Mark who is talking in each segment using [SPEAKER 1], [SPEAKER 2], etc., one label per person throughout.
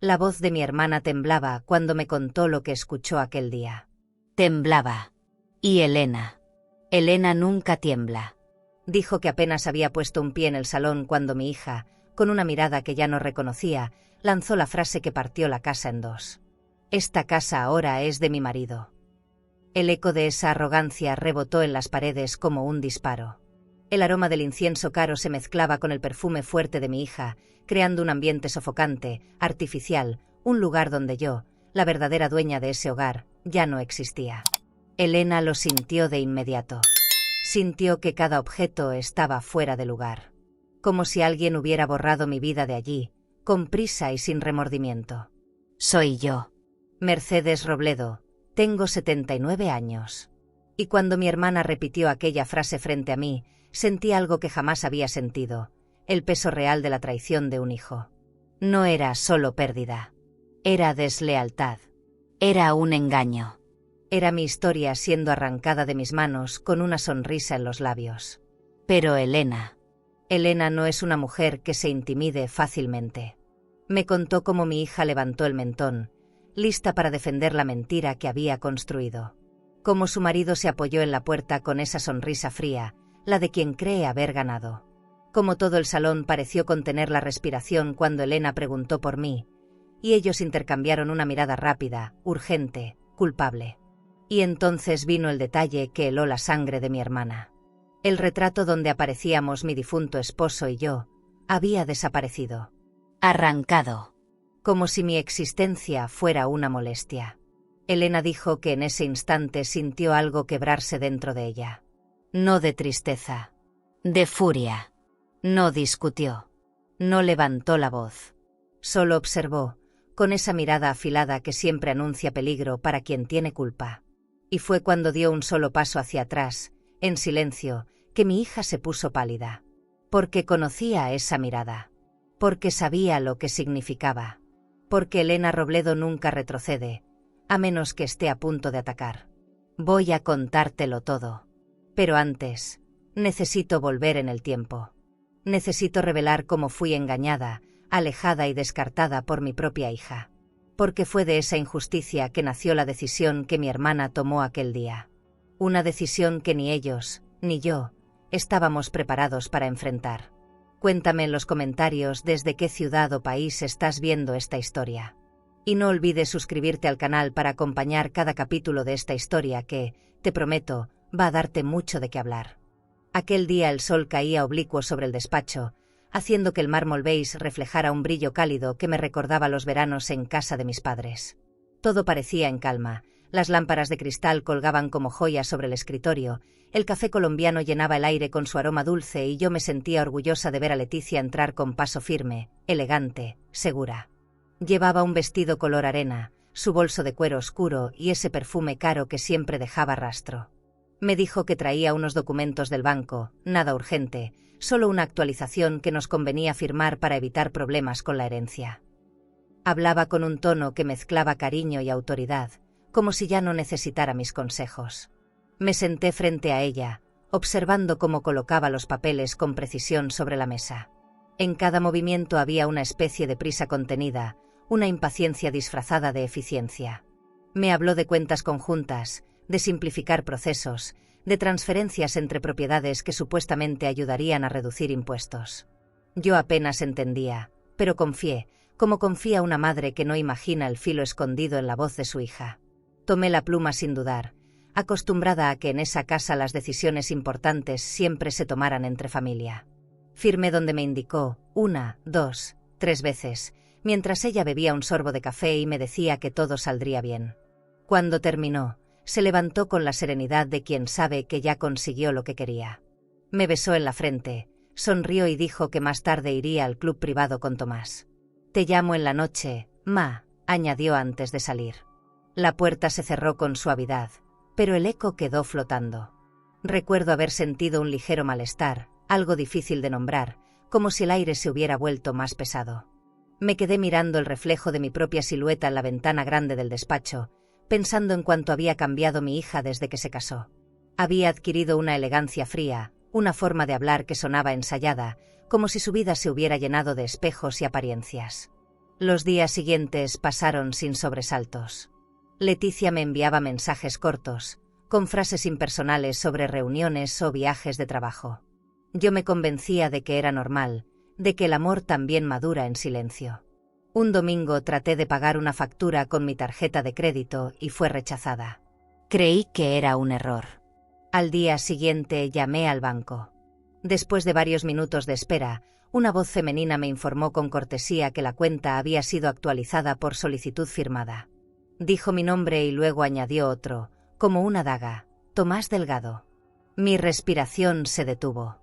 [SPEAKER 1] La voz de mi hermana temblaba cuando me contó lo que escuchó aquel día. Temblaba. Y Elena. Elena nunca tiembla. Dijo que apenas había puesto un pie en el salón cuando mi hija, con una mirada que ya no reconocía, lanzó la frase que partió la casa en dos. Esta casa ahora es de mi marido. El eco de esa arrogancia rebotó en las paredes como un disparo. El aroma del incienso caro se mezclaba con el perfume fuerte de mi hija, creando un ambiente sofocante, artificial, un lugar donde yo, la verdadera dueña de ese hogar, ya no existía. Elena lo sintió de inmediato. Sintió que cada objeto estaba fuera de lugar. Como si alguien hubiera borrado mi vida de allí, con prisa y sin remordimiento. Soy yo. Mercedes Robledo. Tengo 79 años. Y cuando mi hermana repitió aquella frase frente a mí, sentí algo que jamás había sentido, el peso real de la traición de un hijo. No era solo pérdida. Era deslealtad. Era un engaño. Era mi historia siendo arrancada de mis manos con una sonrisa en los labios. Pero Elena no es una mujer que se intimide fácilmente. Me contó cómo mi hija levantó el mentón, lista para defender la mentira que había construido. Cómo su marido se apoyó en la puerta con esa sonrisa fría, la de quien cree haber ganado. Cómo todo el salón pareció contener la respiración cuando Elena preguntó por mí, y ellos intercambiaron una mirada rápida, urgente, culpable. Y entonces vino el detalle que heló la sangre de mi hermana. El retrato donde aparecíamos mi difunto esposo y yo, había desaparecido. Arrancado. Como si mi existencia fuera una molestia. Elena dijo que en ese instante sintió algo quebrarse dentro de ella. No de tristeza. De furia. No discutió. No levantó la voz. Solo observó, con esa mirada afilada que siempre anuncia peligro para quien tiene culpa. Y fue cuando dio un solo paso hacia atrás, en silencio, que mi hija se puso pálida. Porque conocía esa mirada. Porque sabía lo que significaba. Porque Elena Robledo nunca retrocede, a menos que esté a punto de atacar. Voy a contártelo todo. Pero antes, necesito volver en el tiempo. Necesito revelar cómo fui engañada, alejada y descartada por mi propia hija. Porque fue de esa injusticia que nació la decisión que mi hermana tomó aquel día. Una decisión que ni ellos, ni yo, estábamos preparados para enfrentar. Cuéntame en los comentarios desde qué ciudad o país estás viendo esta historia. Y no olvides suscribirte al canal para acompañar cada capítulo de esta historia que, te prometo, va a darte mucho de qué hablar. Aquel día el sol caía oblicuo sobre el despacho, haciendo que el mármol beige reflejara un brillo cálido que me recordaba los veranos en casa de mis padres. Todo parecía en calma, las lámparas de cristal colgaban como joyas sobre el escritorio, el café colombiano llenaba el aire con su aroma dulce y yo me sentía orgullosa de ver a Leticia entrar con paso firme, elegante, segura. Llevaba un vestido color arena, su bolso de cuero oscuro y ese perfume caro que siempre dejaba rastro. Me dijo que traía unos documentos del banco, nada urgente, solo una actualización que nos convenía firmar para evitar problemas con la herencia. Hablaba con un tono que mezclaba cariño y autoridad, como si ya no necesitara mis consejos. Me senté frente a ella, observando cómo colocaba los papeles con precisión sobre la mesa. En cada movimiento había una especie de prisa contenida, una impaciencia disfrazada de eficiencia. Me habló de cuentas conjuntas, de simplificar procesos, de transferencias entre propiedades que supuestamente ayudarían a reducir impuestos. Yo apenas entendía, pero confié, como confía una madre que no imagina el filo escondido en la voz de su hija. Tomé la pluma sin dudar, acostumbrada a que en esa casa las decisiones importantes siempre se tomaran entre familia. Firmé donde me indicó, 1, 2, 3 veces, mientras ella bebía un sorbo de café y me decía que todo saldría bien. Cuando terminó, se levantó con la serenidad de quien sabe que ya consiguió lo que quería. Me besó en la frente, sonrió y dijo que más tarde iría al club privado con Tomás. «Te llamo en la noche, ma», añadió antes de salir. La puerta se cerró con suavidad, pero el eco quedó flotando. Recuerdo haber sentido un ligero malestar, algo difícil de nombrar, como si el aire se hubiera vuelto más pesado. Me quedé mirando el reflejo de mi propia silueta en la ventana grande del despacho, pensando en cuánto había cambiado mi hija desde que se casó. Había adquirido una elegancia fría, una forma de hablar que sonaba ensayada, como si su vida se hubiera llenado de espejos y apariencias. Los días siguientes pasaron sin sobresaltos. Leticia me enviaba mensajes cortos, con frases impersonales sobre reuniones o viajes de trabajo. Yo me convencía de que era normal, de que el amor también madura en silencio. Un domingo traté de pagar una factura con mi tarjeta de crédito y fue rechazada. Creí que era un error. Al día siguiente llamé al banco. Después de varios minutos de espera, una voz femenina me informó con cortesía que la cuenta había sido actualizada por solicitud firmada. Dijo mi nombre y luego añadió otro, como una daga: Tomás Delgado. Mi respiración se detuvo.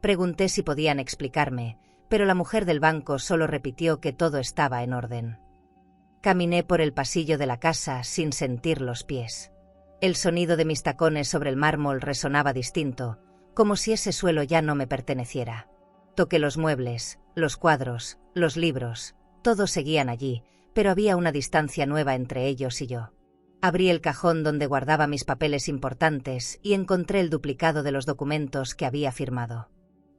[SPEAKER 1] Pregunté si podían explicarme, pero la mujer del banco solo repitió que todo estaba en orden. Caminé por el pasillo de la casa sin sentir los pies. El sonido de mis tacones sobre el mármol resonaba distinto, como si ese suelo ya no me perteneciera. Toqué los muebles, los cuadros, los libros, todos seguían allí, pero había una distancia nueva entre ellos y yo. Abrí el cajón donde guardaba mis papeles importantes y encontré el duplicado de los documentos que había firmado.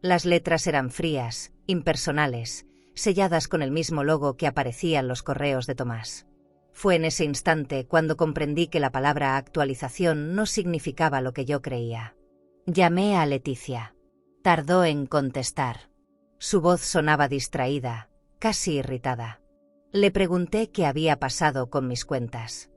[SPEAKER 1] Las letras eran frías, impersonales, selladas con el mismo logo que aparecía en los correos de Tomás. Fue en ese instante cuando comprendí que la palabra actualización no significaba lo que yo creía. Llamé a Leticia. Tardó en contestar. Su voz sonaba distraída, casi irritada. Le pregunté qué había pasado con mis cuentas.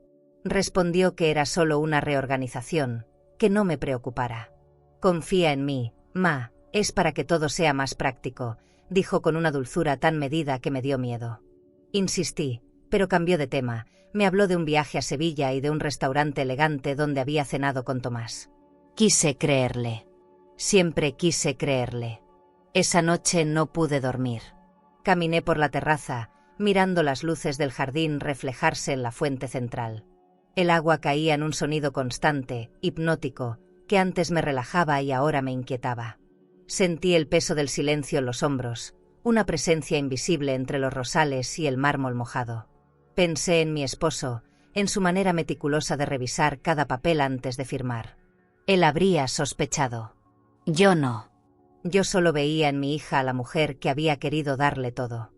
[SPEAKER 1] Respondió que era solo una reorganización, que no me preocupara. Confía en mí, Ma, es para que todo sea más práctico, dijo con una dulzura tan medida que me dio miedo. Insistí, pero cambió de tema. Me habló de un viaje a Sevilla y de un restaurante elegante donde había cenado con Tomás. Quise creerle. Siempre quise creerle. Esa noche no pude dormir. Caminé por la terraza, mirando las luces del jardín reflejarse en la fuente central. El agua caía en un sonido constante, hipnótico, que antes me relajaba y ahora me inquietaba. Sentí el peso del silencio en los hombros, una presencia invisible entre los rosales y el mármol mojado. Pensé en mi esposo, en su manera meticulosa de revisar cada papel antes de firmar. Él habría sospechado. Yo no. Yo solo veía en mi hija a la mujer que había querido darle todo.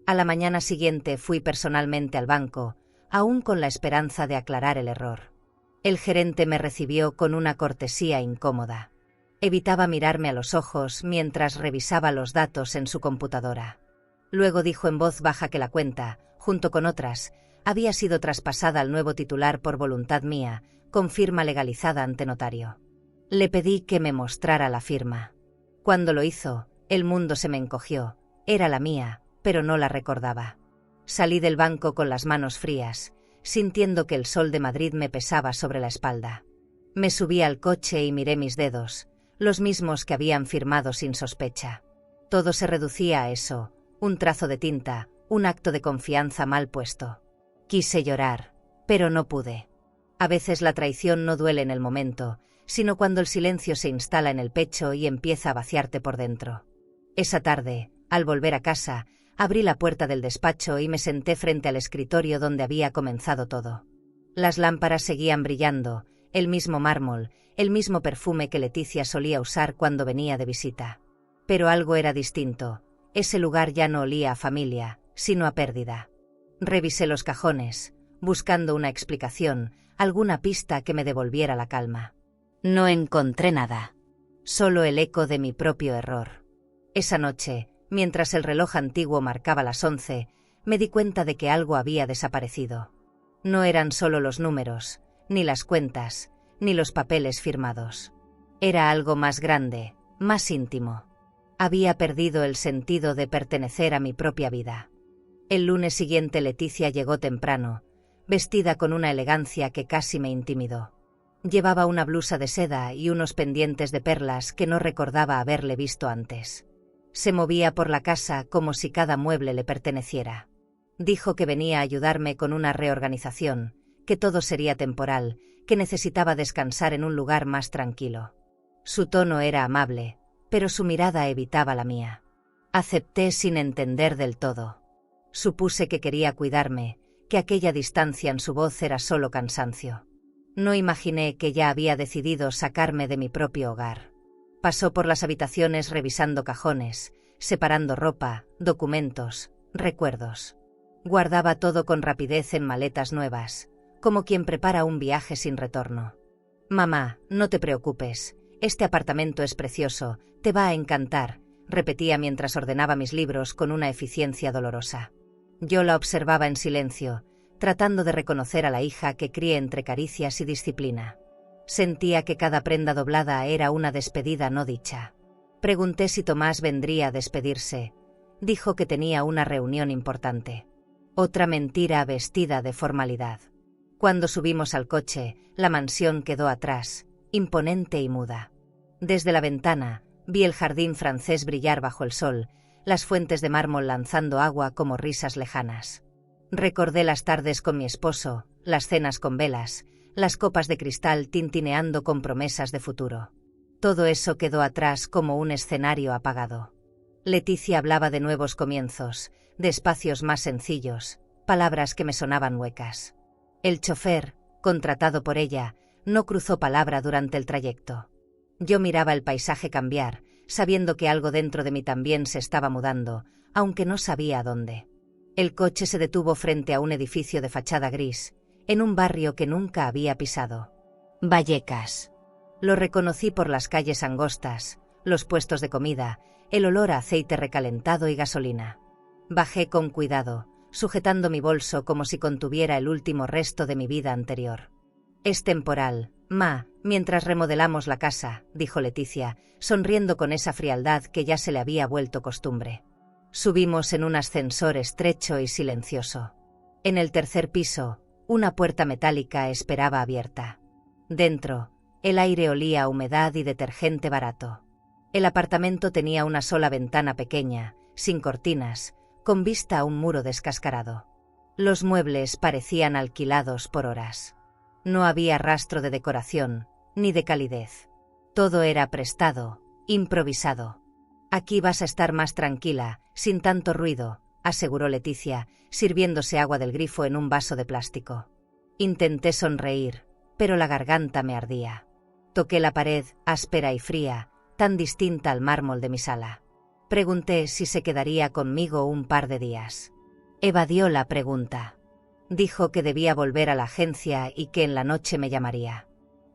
[SPEAKER 1] A la mañana siguiente fui personalmente al banco, aún con la esperanza de aclarar el error. El gerente me recibió con una cortesía incómoda. Evitaba mirarme a los ojos mientras revisaba los datos en su computadora. Luego dijo en voz baja que la cuenta, junto con otras, había sido traspasada al nuevo titular por voluntad mía, con firma legalizada ante notario. Le pedí que me mostrara la firma. Cuando lo hizo, el mundo se me encogió. Era la mía, pero no la recordaba. Salí del banco con las manos frías, sintiendo que el sol de Madrid me pesaba sobre la espalda. Me subí al coche y miré mis dedos, los mismos que habían firmado sin sospecha. Todo se reducía a eso, un trazo de tinta, un acto de confianza mal puesto. Quise llorar, pero no pude. A veces la traición no duele en el momento, sino cuando el silencio se instala en el pecho y empieza a vaciarte por dentro. Esa tarde, al volver a casa, abrí la puerta del despacho y me senté frente al escritorio donde había comenzado todo. Las lámparas seguían brillando, el mismo mármol, el mismo perfume que Leticia solía usar cuando venía de visita. Pero algo era distinto. Ese lugar ya no olía a familia, sino a pérdida. Revisé los cajones, buscando una explicación, alguna pista que me devolviera la calma. No encontré nada. Solo el eco de mi propio error. Esa noche, mientras el reloj antiguo marcaba las 11, me di cuenta de que algo había desaparecido. No eran solo los números, ni las cuentas, ni los papeles firmados. Era algo más grande, más íntimo. Había perdido el sentido de pertenecer a mi propia vida. El lunes siguiente Leticia llegó temprano, vestida con una elegancia que casi me intimidó. Llevaba una blusa de seda y unos pendientes de perlas que no recordaba haberle visto antes. Se movía por la casa como si cada mueble le perteneciera. Dijo que venía a ayudarme con una reorganización, que todo sería temporal, que necesitaba descansar en un lugar más tranquilo. Su tono era amable, pero su mirada evitaba la mía. Acepté sin entender del todo. Supuse que quería cuidarme, que aquella distancia en su voz era solo cansancio. No imaginé que ya había decidido sacarme de mi propio hogar. Pasó por las habitaciones revisando cajones, separando ropa, documentos, recuerdos. Guardaba todo con rapidez en maletas nuevas, como quien prepara un viaje sin retorno. «Mamá, no te preocupes, este apartamento es precioso, te va a encantar», repetía mientras ordenaba mis libros con una eficiencia dolorosa. Yo la observaba en silencio, tratando de reconocer a la hija que crié entre caricias y disciplina. Sentía que cada prenda doblada era una despedida no dicha. Pregunté si Tomás vendría a despedirse. Dijo que tenía una reunión importante. Otra mentira vestida de formalidad. Cuando subimos al coche, la mansión quedó atrás, imponente y muda. Desde la ventana, vi el jardín francés brillar bajo el sol, las fuentes de mármol lanzando agua como risas lejanas. Recordé las tardes con mi esposo, las cenas con velas, las copas de cristal tintineando con promesas de futuro. Todo eso quedó atrás como un escenario apagado. Leticia hablaba de nuevos comienzos, de espacios más sencillos, palabras que me sonaban huecas. El chofer, contratado por ella, no cruzó palabra durante el trayecto. Yo miraba el paisaje cambiar, sabiendo que algo dentro de mí también se estaba mudando, aunque no sabía a dónde. El coche se detuvo frente a un edificio de fachada gris, en un barrio que nunca había pisado. Vallecas. Lo reconocí por las calles angostas, los puestos de comida, el olor a aceite recalentado y gasolina. Bajé con cuidado, sujetando mi bolso como si contuviera el último resto de mi vida anterior. «Es temporal, ma, mientras remodelamos la casa», dijo Leticia, sonriendo con esa frialdad que ya se le había vuelto costumbre. Subimos en un ascensor estrecho y silencioso. En el tercer piso, una puerta metálica esperaba abierta. Dentro, el aire olía a humedad y detergente barato. El apartamento tenía una sola ventana pequeña, sin cortinas, con vista a un muro descascarado. Los muebles parecían alquilados por horas. No había rastro de decoración, ni de calidez. Todo era prestado, improvisado. «Aquí vas a estar más tranquila, sin tanto ruido», aseguró Leticia, sirviéndose agua del grifo en un vaso de plástico. Intenté sonreír, pero la garganta me ardía. Toqué la pared, áspera y fría, tan distinta al mármol de mi sala. Pregunté si se quedaría conmigo un par de días. Evadió la pregunta. Dijo que debía volver a la agencia y que en la noche me llamaría.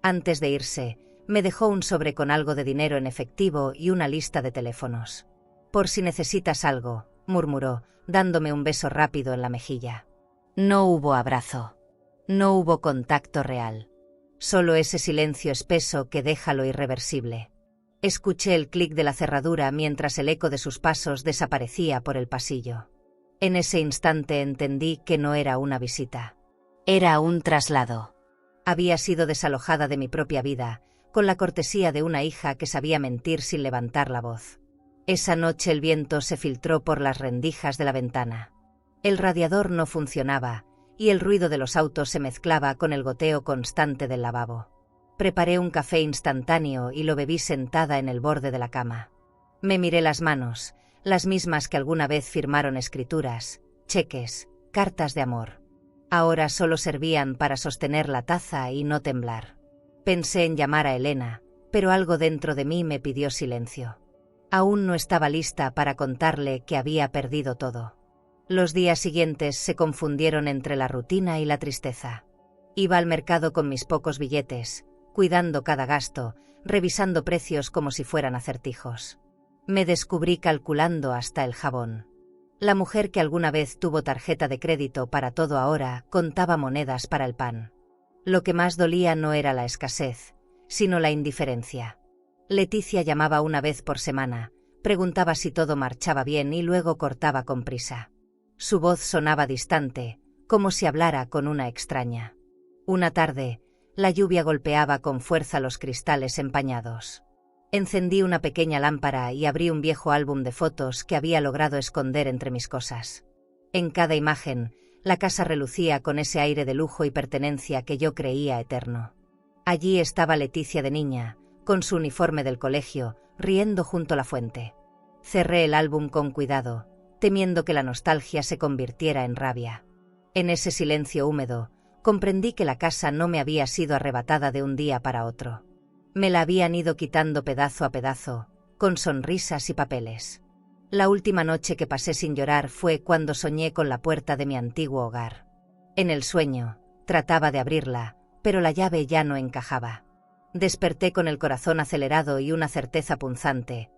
[SPEAKER 1] Antes de irse, me dejó un sobre con algo de dinero en efectivo y una lista de teléfonos. «Por si necesitas algo», murmuró, dándome un beso rápido en la mejilla. No hubo abrazo. No hubo contacto real. Solo ese silencio espeso que deja lo irreversible. Escuché el clic de la cerradura mientras el eco de sus pasos desaparecía por el pasillo. En ese instante entendí que no era una visita. Era un traslado. Había sido desalojada de mi propia vida, con la cortesía de una hija que sabía mentir sin levantar la voz. Esa noche el viento se filtró por las rendijas de la ventana. El radiador no funcionaba, y el ruido de los autos se mezclaba con el goteo constante del lavabo. Preparé un café instantáneo y lo bebí sentada en el borde de la cama. Me miré las manos, las mismas que alguna vez firmaron escrituras, cheques, cartas de amor. Ahora solo servían para sostener la taza y no temblar. Pensé en llamar a Elena, pero algo dentro de mí me pidió silencio. Aún no estaba lista para contarle que había perdido todo. Los días siguientes se confundieron entre la rutina y la tristeza. Iba al mercado con mis pocos billetes, cuidando cada gasto, revisando precios como si fueran acertijos. Me descubrí calculando hasta el jabón. La mujer que alguna vez tuvo tarjeta de crédito para todo ahora contaba monedas para el pan. Lo que más dolía no era la escasez, sino la indiferencia. Leticia llamaba una vez por semana, preguntaba si todo marchaba bien y luego cortaba con prisa. Su voz sonaba distante, como si hablara con una extraña. Una tarde, la lluvia golpeaba con fuerza los cristales empañados. Encendí una pequeña lámpara y abrí un viejo álbum de fotos que había logrado esconder entre mis cosas. En cada imagen, la casa relucía con ese aire de lujo y pertenencia que yo creía eterno. Allí estaba Leticia de niña, con su uniforme del colegio, riendo junto a la fuente. Cerré el álbum con cuidado, temiendo que la nostalgia se convirtiera en rabia. En ese silencio húmedo, comprendí que la casa no me había sido arrebatada de un día para otro. Me la habían ido quitando pedazo a pedazo, con sonrisas y papeles. La última noche que pasé sin llorar fue cuando soñé con la puerta de mi antiguo hogar. En el sueño, trataba de abrirla, pero la llave ya no encajaba. Desperté con el corazón acelerado y una certeza punzante.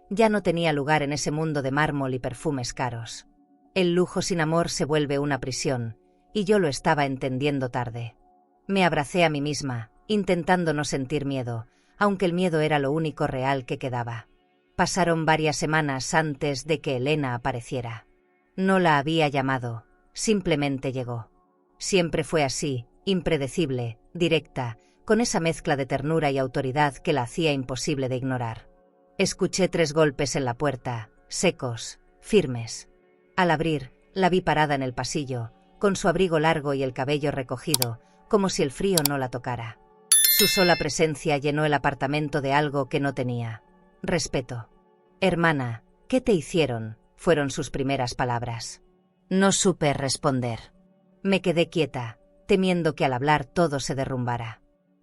[SPEAKER 1] Ya no tenía lugar en ese mundo de mármol y perfumes caros. El lujo sin amor se vuelve una prisión, y yo lo estaba entendiendo tarde. Me abracé a mí misma, intentando no sentir miedo, aunque el miedo era lo único real que quedaba. Pasaron varias semanas antes de que Elena apareciera. No la había llamado, simplemente llegó. Siempre fue así, impredecible, directa, con esa mezcla de ternura y autoridad que la hacía imposible de ignorar. Escuché 3 golpes en la puerta, secos, firmes. Al abrir, la vi parada en el pasillo, con su abrigo largo y el cabello recogido, como si el frío no la tocara. Su sola presencia llenó el apartamento de algo que no tenía: respeto. «Hermana, ¿qué te hicieron?», fueron sus primeras palabras. No supe responder. Me quedé quieta, temiendo que al hablar todo se derrumbara.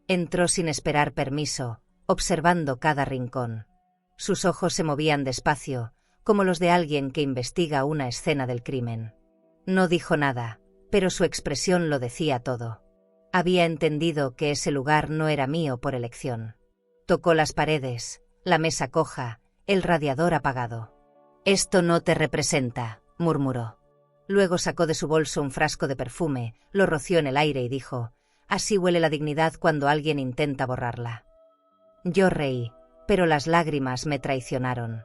[SPEAKER 1] Entró sin esperar permiso, observando cada rincón. Sus ojos se movían despacio, como los de alguien que investiga una escena del crimen. No dijo nada, pero su expresión lo decía todo. Había entendido que ese lugar no era mío por elección. Tocó las paredes, la mesa coja, el radiador apagado. «Esto no te representa», murmuró. Luego sacó de su bolso un frasco de perfume, lo roció en el aire y dijo: «Así huele la dignidad cuando alguien intenta borrarla». Yo reí, pero las lágrimas me traicionaron.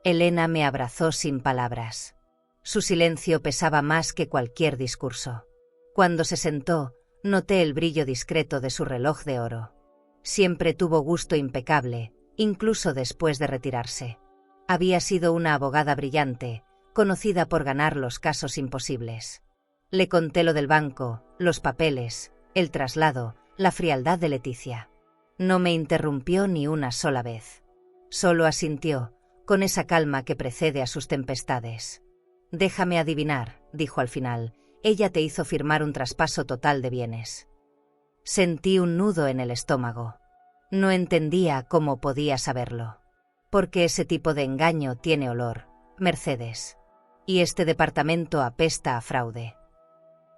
[SPEAKER 1] Elena me abrazó sin palabras. Su silencio pesaba más que cualquier discurso. Cuando se sentó, noté el brillo discreto de su reloj de oro. Siempre tuvo gusto impecable, incluso después de retirarse. Había sido una abogada brillante, conocida por ganar los casos imposibles. Le conté lo del banco, los papeles, el traslado, la frialdad de Leticia. No me interrumpió ni una sola vez. Solo asintió, con esa calma que precede a sus tempestades. «Déjame adivinar», dijo al final, «ella te hizo firmar un traspaso total de bienes». Sentí un nudo en el estómago. No entendía cómo podía saberlo. Porque ese tipo de engaño tiene olor, Mercedes. Y este departamento apesta a fraude.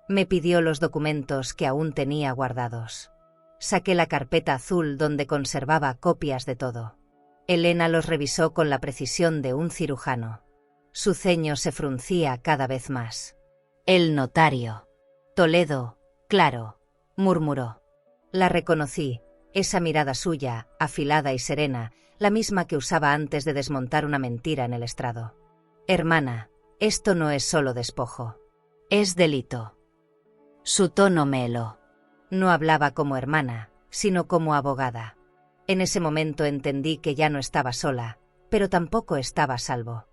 [SPEAKER 1] Me pidió los documentos que aún tenía guardados. Saqué la carpeta azul donde conservaba copias de todo. Elena los revisó con la precisión de un cirujano. Su ceño se fruncía cada vez más. «El notario. Toledo, claro», murmuró. La reconocí. Esa mirada suya, afilada y serena, la misma que usaba antes de desmontar una mentira en el estrado. «Hermana, esto no es solo despojo. Es delito». Su tono me heló. No hablaba como hermana, sino como abogada. En ese momento entendí que ya no estaba sola, pero tampoco estaba a salvo.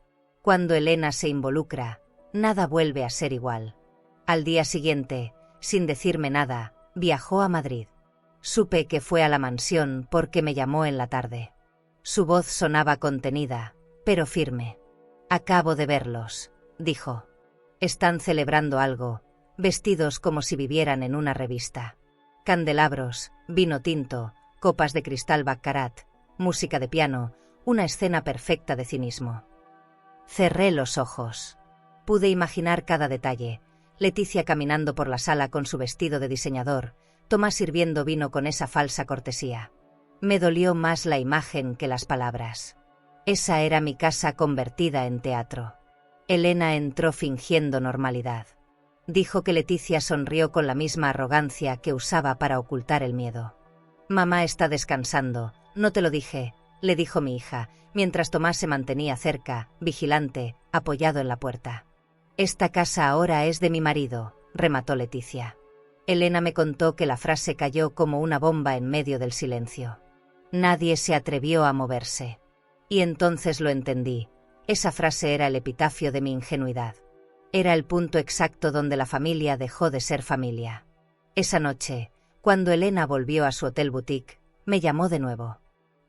[SPEAKER 1] Cuando Elena se involucra, nada vuelve a ser igual. Al día siguiente, sin decirme nada, viajó a Madrid. Supe que fue a la mansión porque me llamó en la tarde. Su voz sonaba contenida, pero firme. «Acabo de verlos», dijo. «Están celebrando algo, vestidos como si vivieran en una revista. Candelabros, vino tinto, copas de cristal baccarat, música de piano, una escena perfecta de cinismo». Cerré los ojos. Pude imaginar cada detalle: Leticia caminando por la sala con su vestido de diseñador, Tomás sirviendo vino con esa falsa cortesía. Me dolió más la imagen que las palabras. Esa era mi casa convertida en teatro. Elena entró fingiendo normalidad. Dijo que Leticia sonrió con la misma arrogancia que usaba para ocultar el miedo. «Mamá está descansando, no te lo dije», le dijo mi hija, mientras Tomás se mantenía cerca, vigilante, apoyado en la puerta. «Esta casa ahora es de mi marido», remató Leticia. Elena me contó que la frase cayó como una bomba en medio del silencio. Nadie se atrevió a moverse. Y entonces lo entendí. Esa frase era el epitafio de mi ingenuidad. Era el punto exacto donde la familia dejó de ser familia. Esa noche, cuando Elena volvió a su hotel boutique, me llamó de nuevo.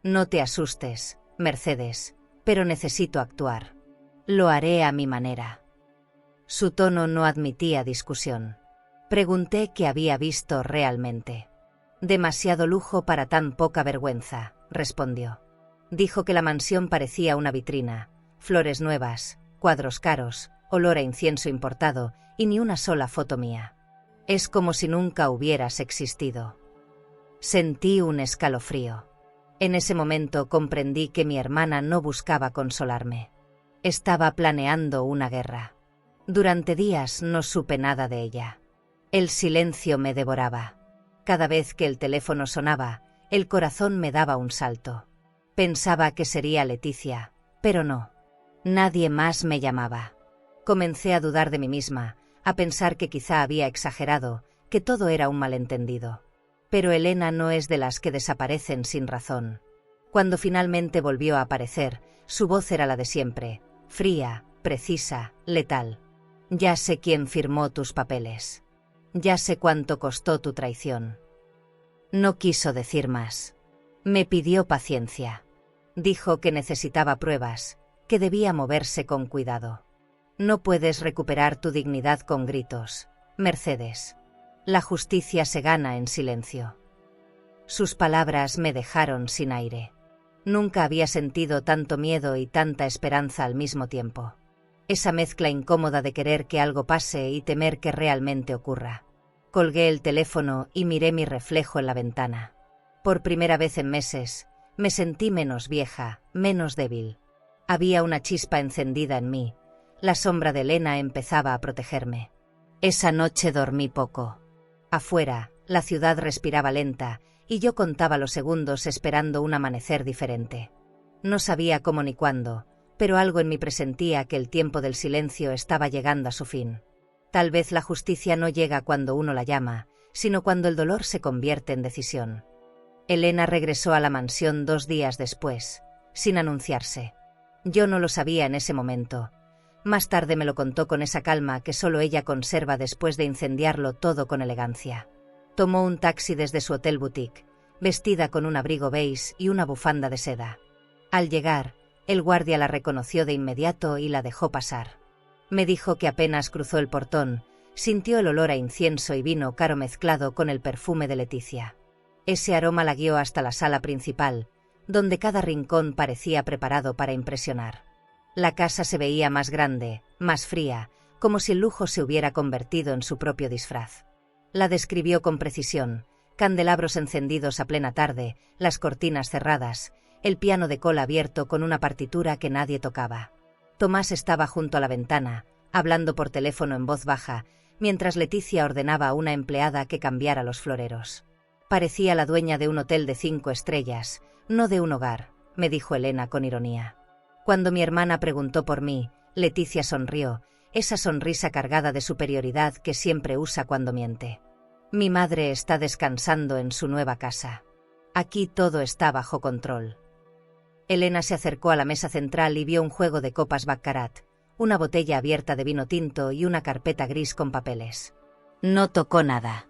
[SPEAKER 1] «No te asustes, Mercedes, pero necesito actuar. Lo haré a mi manera». Su tono no admitía discusión. Pregunté qué había visto realmente. «Demasiado lujo para tan poca vergüenza», respondió. Dijo que la mansión parecía una vitrina, Flores nuevas, cuadros caros, olor a incienso importado y ni una sola foto mía. Es como si nunca hubieras existido. Sentí un escalofrío. En ese momento comprendí que mi hermana no buscaba consolarme. Estaba planeando una guerra. Durante días no supe nada de ella. El silencio me devoraba. Cada vez que el teléfono sonaba, el corazón me daba un salto. Pensaba que sería Leticia, pero no. Nadie más me llamaba. Comencé a dudar de mí misma, a pensar que quizá había exagerado, que todo era un malentendido. Pero Elena no es de las que desaparecen sin razón. Cuando finalmente volvió a aparecer, su voz era la de siempre, fría, precisa, letal. Ya sé quién firmó tus papeles. Ya sé cuánto costó tu traición. No quiso decir más. Me pidió paciencia. Dijo que necesitaba pruebas, que debía moverse con cuidado. No puedes recuperar tu dignidad con gritos, Mercedes. La justicia se gana en silencio. Sus palabras me dejaron sin aire. Nunca había sentido tanto miedo y tanta esperanza al mismo tiempo. Esa mezcla incómoda de querer que algo pase y temer que realmente ocurra. Colgué el teléfono y miré mi reflejo en la ventana. Por primera vez en meses, me sentí menos vieja, menos débil. Había una chispa encendida en mí. La sombra de Elena empezaba a protegerme. Esa noche dormí poco. Afuera, la ciudad respiraba lenta, y yo contaba los segundos esperando un amanecer diferente. No sabía cómo ni cuándo, pero algo en mí presentía que el tiempo del silencio estaba llegando a su fin. Tal vez la justicia no llega cuando uno la llama, sino cuando el dolor se convierte en decisión. Elena regresó a la mansión 2 días después, sin anunciarse. Yo no lo sabía en ese momento. Más tarde me lo contó con esa calma que solo ella conserva después de incendiarlo todo con elegancia. Tomó un taxi desde su hotel boutique, vestida con un abrigo beige y una bufanda de seda. Al llegar, el guardia la reconoció de inmediato y la dejó pasar. Me dijo que apenas cruzó el portón, sintió el olor a incienso y vino caro mezclado con el perfume de Leticia. Ese aroma la guió hasta la sala principal, donde cada rincón parecía preparado para impresionar. La casa se veía más grande, más fría, como si el lujo se hubiera convertido en su propio disfraz. La describió con precisión: candelabros encendidos a plena tarde, las cortinas cerradas, el piano de cola abierto con una partitura que nadie tocaba. Tomás estaba junto a la ventana, hablando por teléfono en voz baja, mientras Leticia ordenaba a una empleada que cambiara los floreros. Parecía la dueña de un hotel de 5 estrellas, no de un hogar, me dijo Elena con ironía. Cuando mi hermana preguntó por mí, Leticia sonrió, esa sonrisa cargada de superioridad que siempre usa cuando miente. Mi madre está descansando en su nueva casa. Aquí todo está bajo control. Elena se acercó a la mesa central y vio un juego de copas baccarat, una botella abierta de vino tinto y una carpeta gris con papeles. No tocó nada.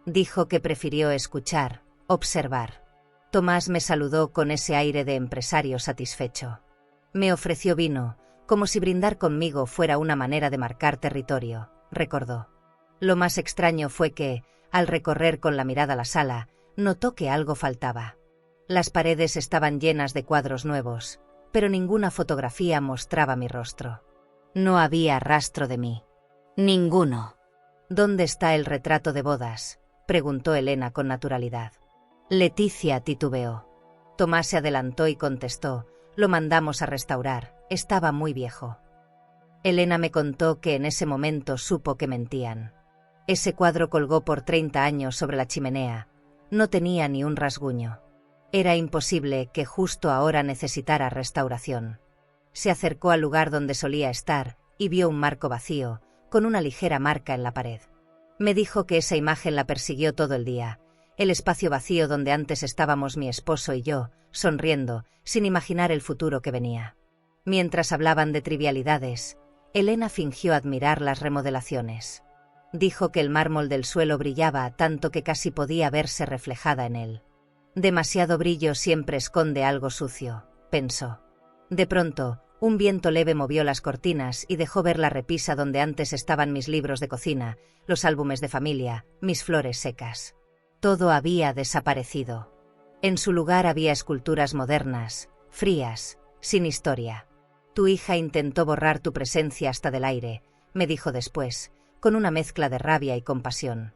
[SPEAKER 1] Dijo que prefirió escuchar, observar. Tomás me saludó con ese aire de empresario satisfecho. Me ofreció vino, como si brindar conmigo fuera una manera de marcar territorio, recordó. Lo más extraño fue que, al recorrer con la mirada la sala, notó que algo faltaba. Las paredes estaban llenas de cuadros nuevos, pero ninguna fotografía mostraba mi rostro. No había rastro de mí. Ninguno. ¿Dónde está el retrato de bodas?, preguntó Elena con naturalidad. Leticia titubeó. Tomás se adelantó y contestó: lo mandamos a restaurar, estaba muy viejo. Elena me contó que en ese momento supo que mentían. Ese cuadro colgó por 30 años sobre la chimenea. No tenía ni un rasguño. Era imposible que justo ahora necesitara restauración. Se acercó al lugar donde solía estar y vio un marco vacío, con una ligera marca en la pared. Me dijo que esa imagen la persiguió todo el día, el espacio vacío donde antes estábamos mi esposo y yo, sonriendo, sin imaginar el futuro que venía. Mientras hablaban de trivialidades, Elena fingió admirar las remodelaciones. Dijo que el mármol del suelo brillaba tanto que casi podía verse reflejada en él. Demasiado brillo siempre esconde algo sucio, pensó. De pronto, un viento leve movió las cortinas y dejó ver la repisa donde antes estaban mis libros de cocina, los álbumes de familia, mis flores secas. Todo había desaparecido. En su lugar había esculturas modernas, frías, sin historia. Tu hija intentó borrar tu presencia hasta del aire, me dijo después, con una mezcla de rabia y compasión.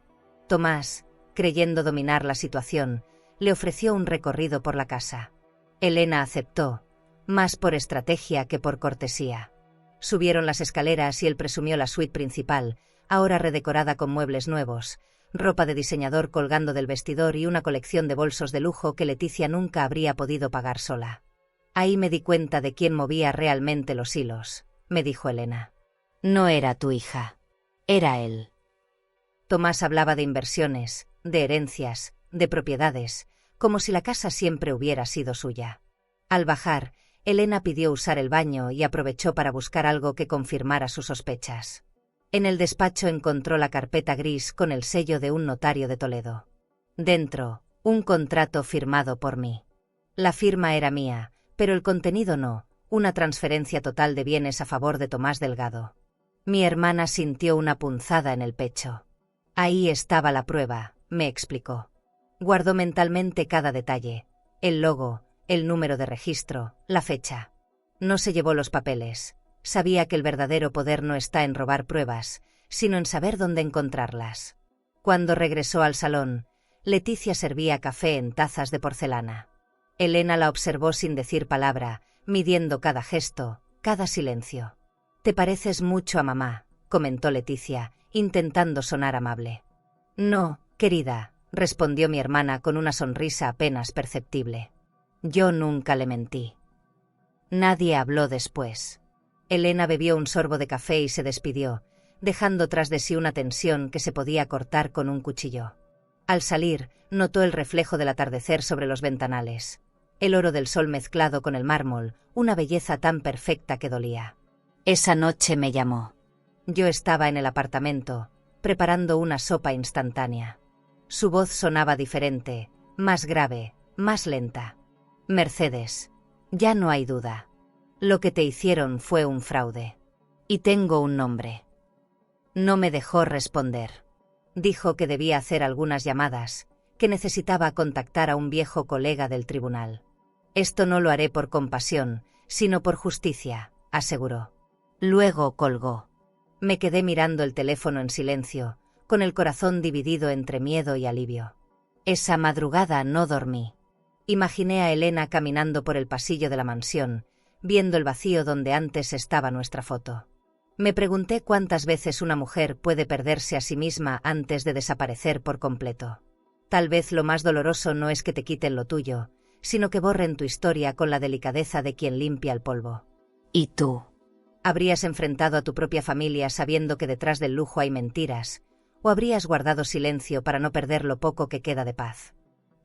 [SPEAKER 1] Tomás, creyendo dominar la situación, le ofreció un recorrido por la casa. Elena aceptó, más por estrategia que por cortesía. Subieron las escaleras y él presumió la suite principal, ahora redecorada con muebles nuevos, ropa de diseñador colgando del vestidor y una colección de bolsos de lujo que Leticia nunca habría podido pagar sola. Ahí me di cuenta de quién movía realmente los hilos, me dijo Elena. No era tu hija. Era él. Tomás hablaba de inversiones, de herencias, de propiedades, como si la casa siempre hubiera sido suya. Al bajar, Elena pidió usar el baño y aprovechó para buscar algo que confirmara sus sospechas. En el despacho encontró la carpeta gris con el sello de un notario de Toledo. Dentro, un contrato firmado por mí. La firma era mía, pero el contenido no, una transferencia total de bienes a favor de Tomás Delgado. Mi hermana sintió una punzada en el pecho. Ahí estaba la prueba, me explicó. Guardó mentalmente cada detalle, el logo, el número de registro, la fecha. No se llevó los papeles. Sabía que el verdadero poder no está en robar pruebas, sino en saber dónde encontrarlas. Cuando regresó al salón, Leticia servía café en tazas de porcelana. Elena la observó sin decir palabra, midiendo cada gesto, cada silencio. «Te pareces mucho a mamá», comentó Leticia, intentando sonar amable. «No, querida», respondió mi hermana con una sonrisa apenas perceptible. Yo nunca le mentí. Nadie habló después. Elena bebió un sorbo de café y se despidió, dejando tras de sí una tensión que se podía cortar con un cuchillo. Al salir, notó el reflejo del atardecer sobre los ventanales. El oro del sol mezclado con el mármol, una belleza tan perfecta que dolía. Esa noche me llamó. Yo estaba en el apartamento, preparando una sopa instantánea. Su voz sonaba diferente, más grave, más lenta. Mercedes, ya no hay duda. Lo que te hicieron fue un fraude. Y tengo un nombre. No me dejó responder. Dijo que debía hacer algunas llamadas, que necesitaba contactar a un viejo colega del tribunal. Esto no lo haré por compasión, sino por justicia, aseguró. Luego colgó. Me quedé mirando el teléfono en silencio, con el corazón dividido entre miedo y alivio. Esa madrugada no dormí. Imaginé a Elena caminando por el pasillo de la mansión, viendo el vacío donde antes estaba nuestra foto. Me pregunté cuántas veces una mujer puede perderse a sí misma antes de desaparecer por completo. Tal vez lo más doloroso no es que te quiten lo tuyo, sino que borren tu historia con la delicadeza de quien limpia el polvo. ¿Y tú? ¿Habrías enfrentado a tu propia familia sabiendo que detrás del lujo hay mentiras, o habrías guardado silencio para no perder lo poco que queda de paz?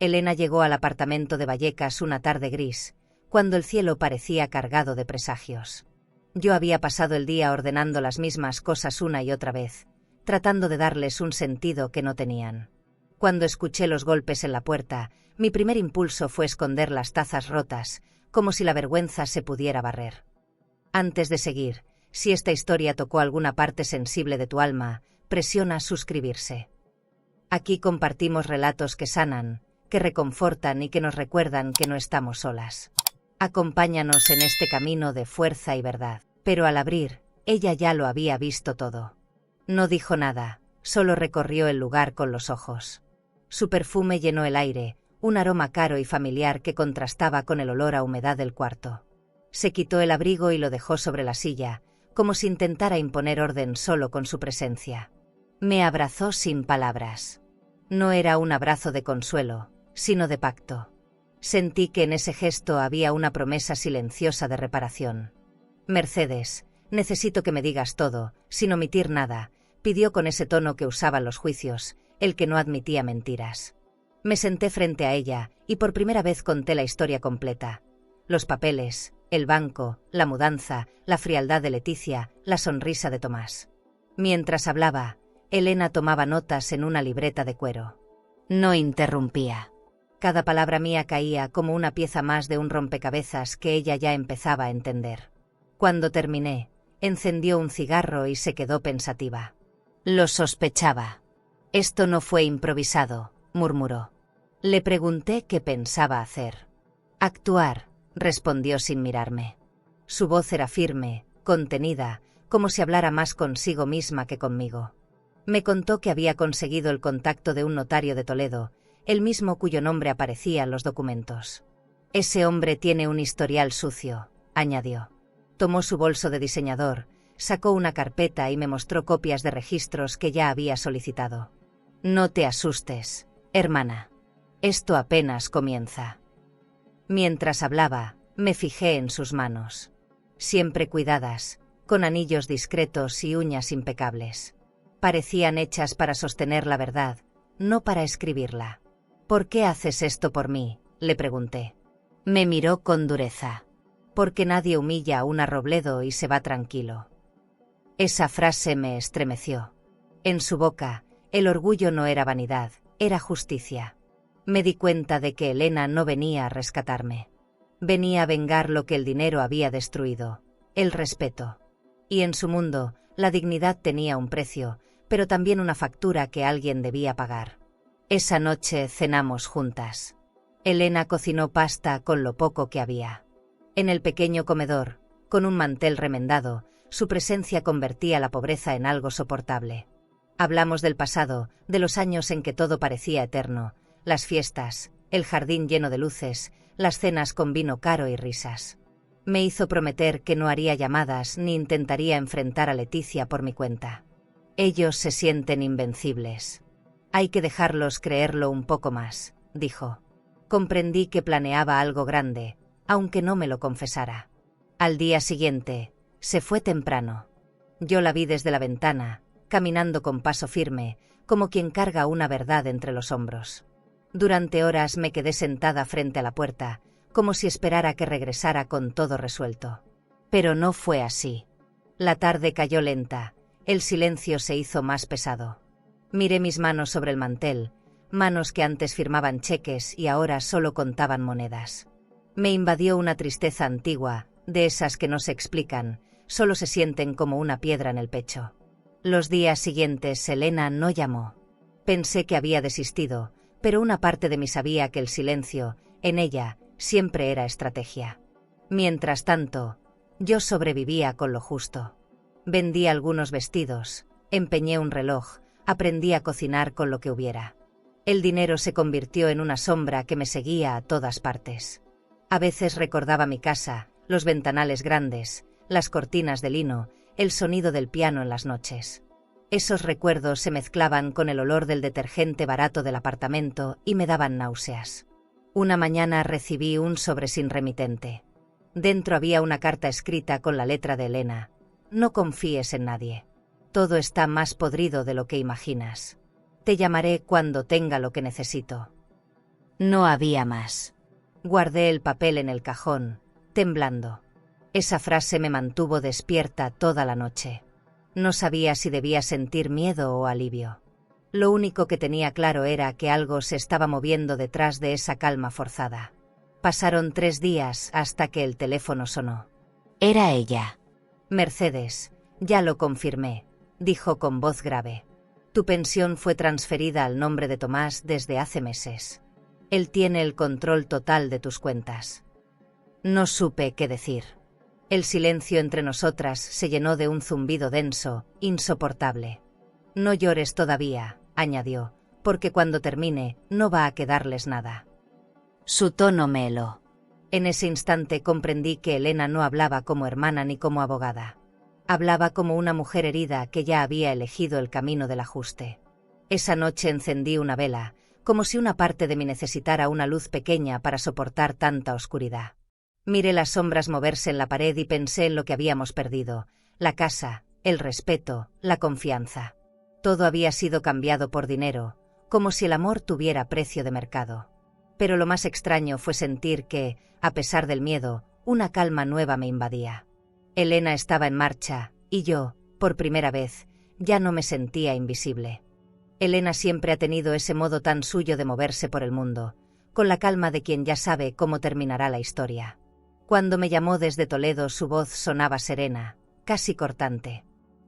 [SPEAKER 1] Elena llegó al apartamento de Vallecas una tarde gris, cuando el cielo parecía cargado de presagios. Yo había pasado el día ordenando las mismas cosas una y otra vez, tratando de darles un sentido que no tenían. Cuando escuché los golpes en la puerta, mi primer impulso fue esconder las tazas rotas, como si la vergüenza se pudiera barrer. Antes de seguir, si esta historia tocó alguna parte sensible de tu alma, presiona suscribirse. Aquí compartimos relatos que sanan, que reconfortan y que nos recuerdan que no estamos solas. Acompáñanos en este camino de fuerza y verdad. Pero al abrir, ella ya lo había visto todo. No dijo nada, solo recorrió el lugar con los ojos. Su perfume llenó el aire, un aroma caro y familiar que contrastaba con el olor a humedad del cuarto. Se quitó el abrigo y lo dejó sobre la silla, como si intentara imponer orden solo con su presencia. Me abrazó sin palabras. No era un abrazo de consuelo, sino de pacto. Sentí que en ese gesto había una promesa silenciosa de reparación. Mercedes, necesito que me digas todo, sin omitir nada, pidió con ese tono que usaban los juicios, el que no admitía mentiras. Me senté frente a ella, y por primera vez conté la historia completa. Los papeles, el banco, la mudanza, la frialdad de Leticia, la sonrisa de Tomás. Mientras hablaba, Elena tomaba notas en una libreta de cuero. No interrumpía. Cada palabra mía caía como una pieza más de un rompecabezas que ella ya empezaba a entender. Cuando terminé, encendió un cigarro y se quedó pensativa. Lo sospechaba. Esto no fue improvisado, murmuró. Le pregunté qué pensaba hacer. Actuar, respondió sin mirarme. Su voz era firme, contenida, como si hablara más consigo misma que conmigo. Me contó que había conseguido el contacto de un notario de Toledo, el mismo cuyo nombre aparecía en los documentos. Ese hombre tiene un historial sucio, añadió. Tomó su bolso de diseñador, sacó una carpeta y me mostró copias de registros que ya había solicitado. No te asustes, hermana. Esto apenas comienza. Mientras hablaba, me fijé en sus manos. Siempre cuidadas, con anillos discretos y uñas impecables. Parecían hechas para sostener la verdad, no para escribirla. ¿Por qué haces esto por mí?, le pregunté. Me miró con dureza. Porque nadie humilla a una Robledo y se va tranquilo. Esa frase me estremeció. En su boca, el orgullo no era vanidad, era justicia. Me di cuenta de que Elena no venía a rescatarme. Venía a vengar lo que el dinero había destruido, el respeto. Y en su mundo, la dignidad tenía un precio, pero también una factura que alguien debía pagar. Esa noche cenamos juntas. Elena cocinó pasta con lo poco que había. En el pequeño comedor, con un mantel remendado, su presencia convertía la pobreza en algo soportable. Hablamos del pasado, de los años en que todo parecía eterno, las fiestas, el jardín lleno de luces, las cenas con vino caro y risas. Me hizo prometer que no haría llamadas ni intentaría enfrentar a Leticia por mi cuenta. Ellos se sienten invencibles. Hay que dejarlos creerlo un poco más, dijo. Comprendí que planeaba algo grande, aunque no me lo confesara. Al día siguiente, se fue temprano. Yo la vi desde la ventana, caminando con paso firme, como quien carga una verdad entre los hombros. Durante horas me quedé sentada frente a la puerta, como si esperara que regresara con todo resuelto. Pero no fue así. La tarde cayó lenta, el silencio se hizo más pesado. Miré mis manos sobre el mantel, manos que antes firmaban cheques y ahora solo contaban monedas. Me invadió una tristeza antigua, de esas que no se explican, solo se sienten como una piedra en el pecho. Los días siguientes Elena no llamó. Pensé que había desistido, pero una parte de mí sabía que el silencio, en ella, siempre era estrategia. Mientras tanto, yo sobrevivía con lo justo. Vendí algunos vestidos, empeñé un reloj, aprendí a cocinar con lo que hubiera. El dinero se convirtió en una sombra que me seguía a todas partes. A veces recordaba mi casa, los ventanales grandes, las cortinas de lino, el sonido del piano en las noches. Esos recuerdos se mezclaban con el olor del detergente barato del apartamento y me daban náuseas. Una mañana recibí un sobre sin remitente. Dentro había una carta escrita con la letra de Elena. No confíes en nadie. Todo está más podrido de lo que imaginas. Te llamaré cuando tenga lo que necesito. No había más. Guardé el papel en el cajón, temblando. Esa frase me mantuvo despierta toda la noche. No sabía si debía sentir miedo o alivio. Lo único que tenía claro era que algo se estaba moviendo detrás de esa calma forzada. Pasaron 3 días hasta que el teléfono sonó. Era ella. Mercedes, ya lo confirmé, dijo con voz grave. Tu pensión fue transferida al nombre de Tomás desde hace meses. Él tiene el control total de tus cuentas. No supe qué decir. El silencio entre nosotras se llenó de un zumbido denso, insoportable. No llores todavía, añadió, porque cuando termine no va a quedarles nada. Su tono me heló. En ese instante comprendí que Elena no hablaba como hermana ni como abogada. Hablaba como una mujer herida que ya había elegido el camino del ajuste. Esa noche encendí una vela, como si una parte de mí necesitara una luz pequeña para soportar tanta oscuridad. Miré las sombras moverse en la pared y pensé en lo que habíamos perdido, la casa, el respeto, la confianza. Todo había sido cambiado por dinero, como si el amor tuviera precio de mercado. Pero lo más extraño fue sentir que, a pesar del miedo, una calma nueva me invadía. Elena estaba en marcha, y yo, por primera vez, ya no me sentía invisible. Elena siempre ha tenido ese modo tan suyo de moverse por el mundo, con la calma de quien ya sabe cómo terminará la historia. Cuando me llamó desde Toledo su voz sonaba serena, casi cortante.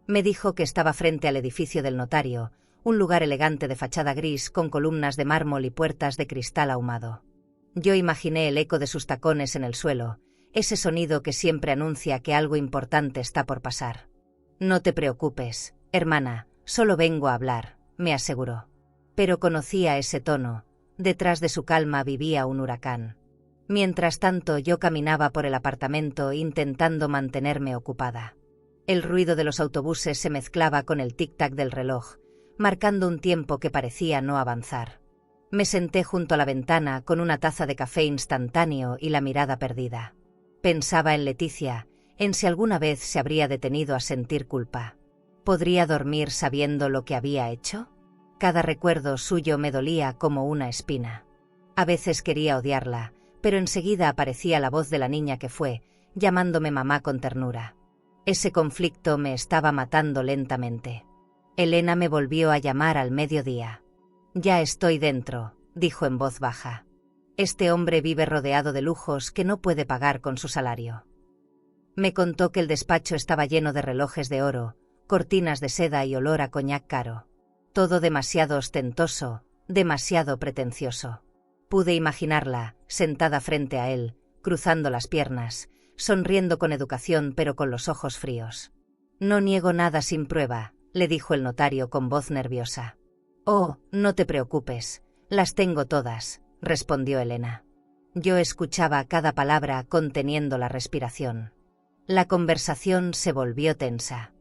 [SPEAKER 1] Me dijo que estaba frente al edificio del notario, un lugar elegante de fachada gris con columnas de mármol y puertas de cristal ahumado. Yo imaginé el eco de sus tacones en el suelo, ese sonido que siempre anuncia que algo importante está por pasar. No te preocupes, hermana, solo vengo a hablar, me aseguró. Pero conocía ese tono, detrás de su calma vivía un huracán. Mientras tanto yo caminaba por el apartamento intentando mantenerme ocupada. El ruido de los autobuses se mezclaba con el tic-tac del reloj, marcando un tiempo que parecía no avanzar. Me senté junto a la ventana con una taza de café instantáneo y la mirada perdida. Pensaba en Leticia, en si alguna vez se habría detenido a sentir culpa. ¿Podría dormir sabiendo lo que había hecho? Cada recuerdo suyo me dolía como una espina. A veces quería odiarla, pero enseguida aparecía la voz de la niña que fue, llamándome mamá con ternura. Ese conflicto me estaba matando lentamente. Elena me volvió a llamar al mediodía. Ya estoy dentro, dijo en voz baja. Este hombre vive rodeado de lujos que no puede pagar con su salario. Me contó que el despacho estaba lleno de relojes de oro, cortinas de seda y olor a coñac caro. Todo demasiado ostentoso, demasiado pretencioso. Pude imaginarla, sentada frente a él, cruzando las piernas, sonriendo con educación pero con los ojos fríos. No niego nada sin prueba, le dijo el notario con voz nerviosa. Oh, no te preocupes, las tengo todas, respondió Elena. Yo escuchaba cada palabra conteniendo la respiración. La conversación se volvió tensa.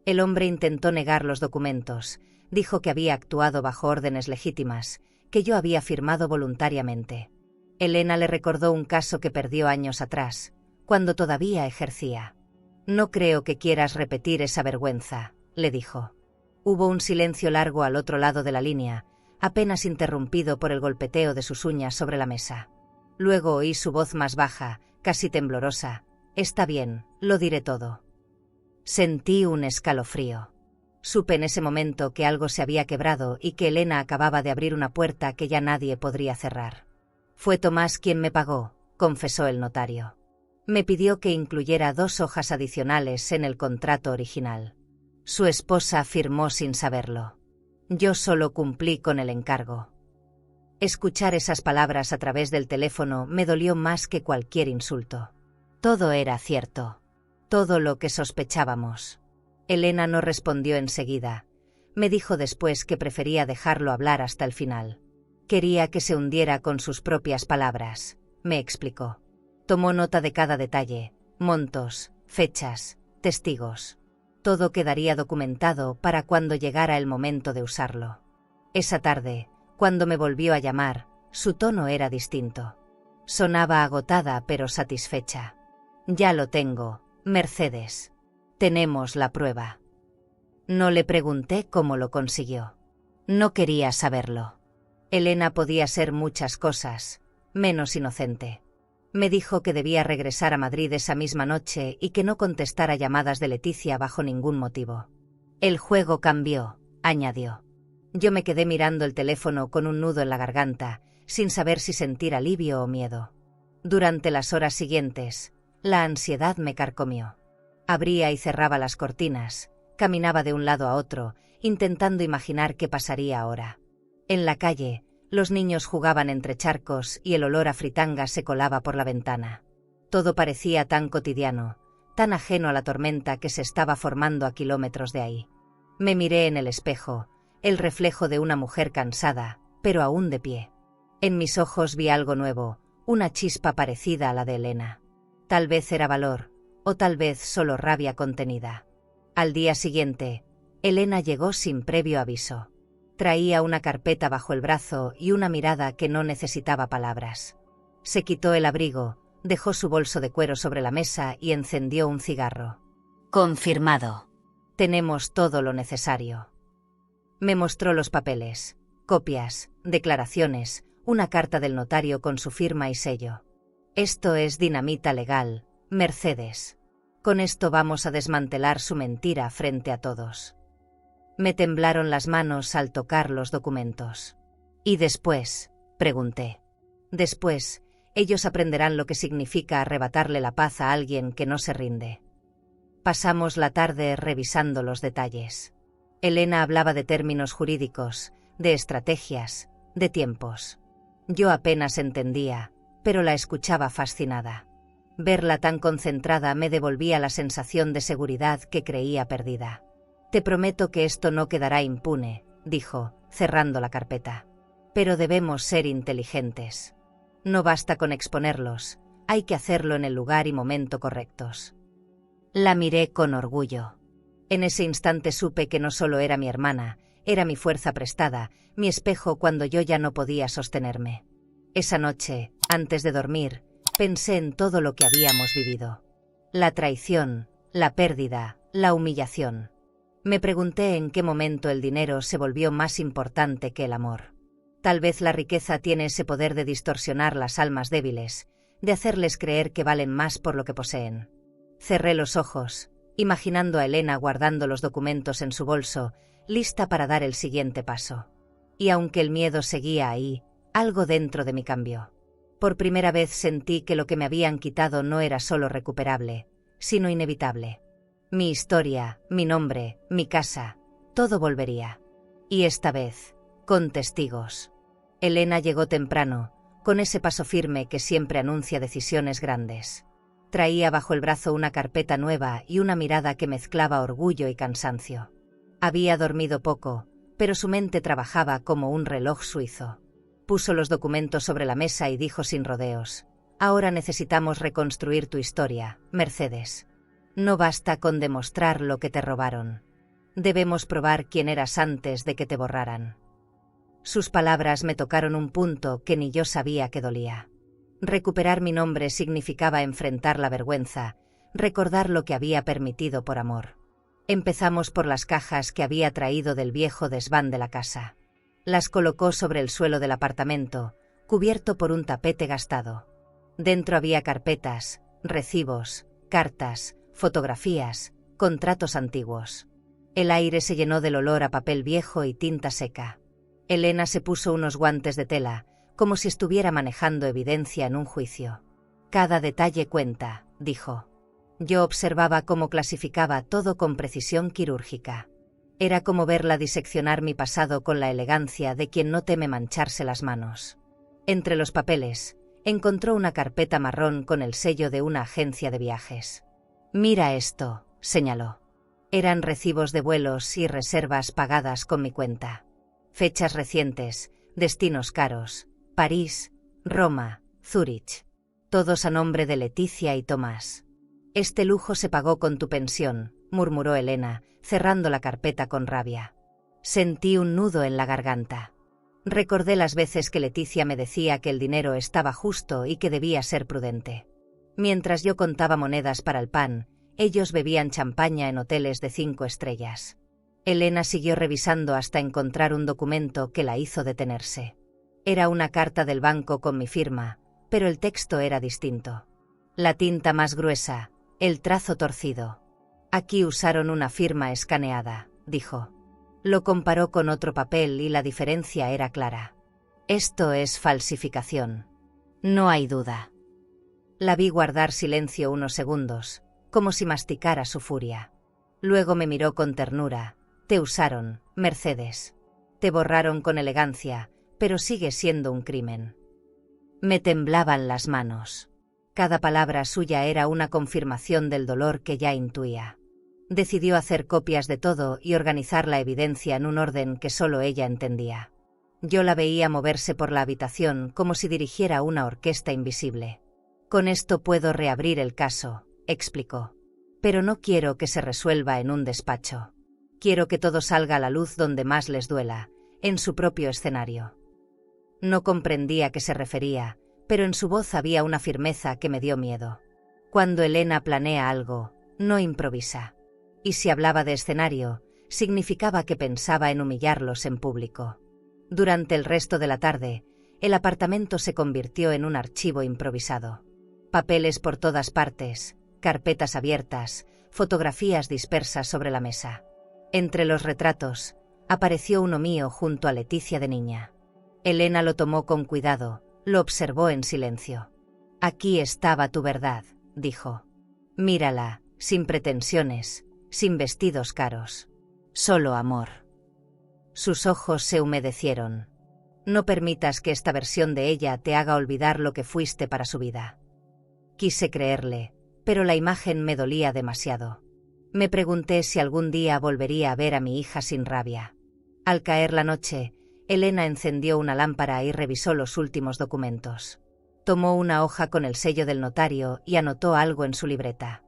[SPEAKER 1] El hombre intentó negar los documentos, dijo que había actuado bajo órdenes legítimas, que yo había firmado voluntariamente. Elena le recordó un caso que perdió años atrás, cuando todavía ejercía. No creo que quieras repetir esa vergüenza, le dijo. Hubo un silencio largo al otro lado de la línea, apenas interrumpido por el golpeteo de sus uñas sobre la mesa. Luego oí su voz más baja, casi temblorosa. Está bien, lo diré todo. Sentí un escalofrío. Supe en ese momento que algo se había quebrado y que Elena acababa de abrir una puerta que ya nadie podría cerrar. Fue Tomás quien me pagó, confesó el notario. Me pidió que incluyera 2 hojas adicionales en el contrato original. Su esposa firmó sin saberlo. Yo solo cumplí con el encargo. Escuchar esas palabras a través del teléfono me dolió más que cualquier insulto. Todo era cierto. Todo lo que sospechábamos. Elena no respondió enseguida. Me dijo después que prefería dejarlo hablar hasta el final. Quería que se hundiera con sus propias palabras, me explicó. Tomó nota de cada detalle, montos, fechas, testigos. Todo quedaría documentado para cuando llegara el momento de usarlo. Esa tarde, cuando me volvió a llamar, su tono era distinto. Sonaba agotada pero satisfecha. Ya lo tengo, Mercedes. Tenemos la prueba. No le pregunté cómo lo consiguió. No quería saberlo. Elena podía ser muchas cosas, menos inocente. Me dijo que debía regresar a Madrid esa misma noche y que no contestara llamadas de Leticia bajo ningún motivo. El juego cambió, añadió. Yo me quedé mirando el teléfono con un nudo en la garganta, sin saber si sentir alivio o miedo. Durante las horas siguientes, la ansiedad me carcomió. Abría y cerraba las cortinas, caminaba de un lado a otro, intentando imaginar qué pasaría ahora. En la calle, los niños jugaban entre charcos y el olor a fritanga se colaba por la ventana. Todo parecía tan cotidiano, tan ajeno a la tormenta que se estaba formando a kilómetros de ahí. Me miré en el espejo, el reflejo de una mujer cansada, pero aún de pie. En mis ojos vi algo nuevo, una chispa parecida a la de Elena. Tal vez era valor, o tal vez solo rabia contenida. Al día siguiente, Elena llegó sin previo aviso. Traía una carpeta bajo el brazo y una mirada que no necesitaba palabras. Se quitó el abrigo, dejó su bolso de cuero sobre la mesa y encendió un cigarro. Confirmado. Tenemos todo lo necesario. Me mostró los papeles, copias, declaraciones, una carta del notario con su firma y sello. Esto es dinamita legal, Mercedes. Con esto vamos a desmantelar su mentira frente a todos. Me temblaron las manos al tocar los documentos. ¿Y después?, pregunté. Después, ellos aprenderán lo que significa arrebatarle la paz a alguien que no se rinde. Pasamos la tarde revisando los detalles. Elena hablaba de términos jurídicos, de estrategias, de tiempos. Yo apenas entendía, pero la escuchaba fascinada. Verla tan concentrada me devolvía la sensación de seguridad que creía perdida. Te prometo que esto no quedará impune, dijo, cerrando la carpeta. Pero debemos ser inteligentes. No basta con exponerlos, hay que hacerlo en el lugar y momento correctos. La miré con orgullo. En ese instante supe que no solo era mi hermana, era mi fuerza prestada, mi espejo cuando yo ya no podía sostenerme. Esa noche, antes de dormir, pensé en todo lo que habíamos vivido. La traición, la pérdida, la humillación. Me pregunté en qué momento el dinero se volvió más importante que el amor. Tal vez la riqueza tiene ese poder de distorsionar las almas débiles, de hacerles creer que valen más por lo que poseen. Cerré los ojos, imaginando a Elena guardando los documentos en su bolso, lista para dar el siguiente paso. Y aunque el miedo seguía ahí, algo dentro de mí cambió. Por primera vez sentí que lo que me habían quitado no era solo recuperable, sino inevitable. Mi historia, mi nombre, mi casa, todo volvería. Y esta vez, con testigos. Elena llegó temprano, con ese paso firme que siempre anuncia decisiones grandes. Traía bajo el brazo una carpeta nueva y una mirada que mezclaba orgullo y cansancio. Había dormido poco, pero su mente trabajaba como un reloj suizo. Puso los documentos sobre la mesa y dijo sin rodeos: «Ahora necesitamos reconstruir tu historia, Mercedes. No basta con demostrar lo que te robaron. Debemos probar quién eras antes de que te borraran». Sus palabras me tocaron un punto que ni yo sabía que dolía. Recuperar mi nombre significaba enfrentar la vergüenza, recordar lo que había permitido por amor. Empezamos por las cajas que había traído del viejo desván de la casa. Las colocó sobre el suelo del apartamento, cubierto por un tapete gastado. Dentro había carpetas, recibos, cartas, fotografías, contratos antiguos. El aire se llenó del olor a papel viejo y tinta seca. Elena se puso unos guantes de tela, como si estuviera manejando evidencia en un juicio. «Cada detalle cuenta», dijo. Yo observaba cómo clasificaba todo con precisión quirúrgica. Era como verla diseccionar mi pasado con la elegancia de quien no teme mancharse las manos. Entre los papeles, encontró una carpeta marrón con el sello de una agencia de viajes. «Mira esto», señaló. Eran recibos de vuelos y reservas pagadas con mi cuenta. Fechas recientes, destinos caros, París, Roma, Zúrich. Todos a nombre de Leticia y Tomás. «Este lujo se pagó con tu pensión», murmuró Elena, cerrando la carpeta con rabia. Sentí un nudo en la garganta. Recordé las veces que Leticia me decía que el dinero estaba justo y que debía ser prudente. Mientras yo contaba monedas para el pan, ellos bebían champaña en hoteles de 5 estrellas. Elena siguió revisando hasta encontrar un documento que la hizo detenerse. Era una carta del banco con mi firma, pero el texto era distinto. La tinta más gruesa, el trazo torcido. «Aquí usaron una firma escaneada», dijo. Lo comparó con otro papel y la diferencia era clara. «Esto es falsificación. No hay duda». La vi guardar silencio unos segundos, como si masticara su furia. Luego me miró con ternura. «Te usaron, Mercedes. Te borraron con elegancia, pero sigue siendo un crimen». Me temblaban las manos. Cada palabra suya era una confirmación del dolor que ya intuía. Decidió hacer copias de todo y organizar la evidencia en un orden que solo ella entendía. Yo la veía moverse por la habitación como si dirigiera una orquesta invisible. «Con esto puedo reabrir el caso», explicó. «Pero no quiero que se resuelva en un despacho. Quiero que todo salga a la luz donde más les duela, en su propio escenario». No comprendía a qué se refería, pero en su voz había una firmeza que me dio miedo. Cuando Elena planea algo, no improvisa. Y si hablaba de escenario, significaba que pensaba en humillarlos en público. Durante el resto de la tarde, el apartamento se convirtió en un archivo improvisado. Papeles por todas partes, carpetas abiertas, fotografías dispersas sobre la mesa. Entre los retratos, apareció uno mío junto a Leticia de niña. Elena lo tomó con cuidado, lo observó en silencio. «Aquí estaba tu verdad», dijo. «Mírala, sin pretensiones, sin vestidos caros. Solo amor». Sus ojos se humedecieron. «No permitas que esta versión de ella te haga olvidar lo que fuiste para su vida». Quise creerle, pero la imagen me dolía demasiado. Me pregunté si algún día volvería a ver a mi hija sin rabia. Al caer la noche, Elena encendió una lámpara y revisó los últimos documentos. Tomó una hoja con el sello del notario y anotó algo en su libreta.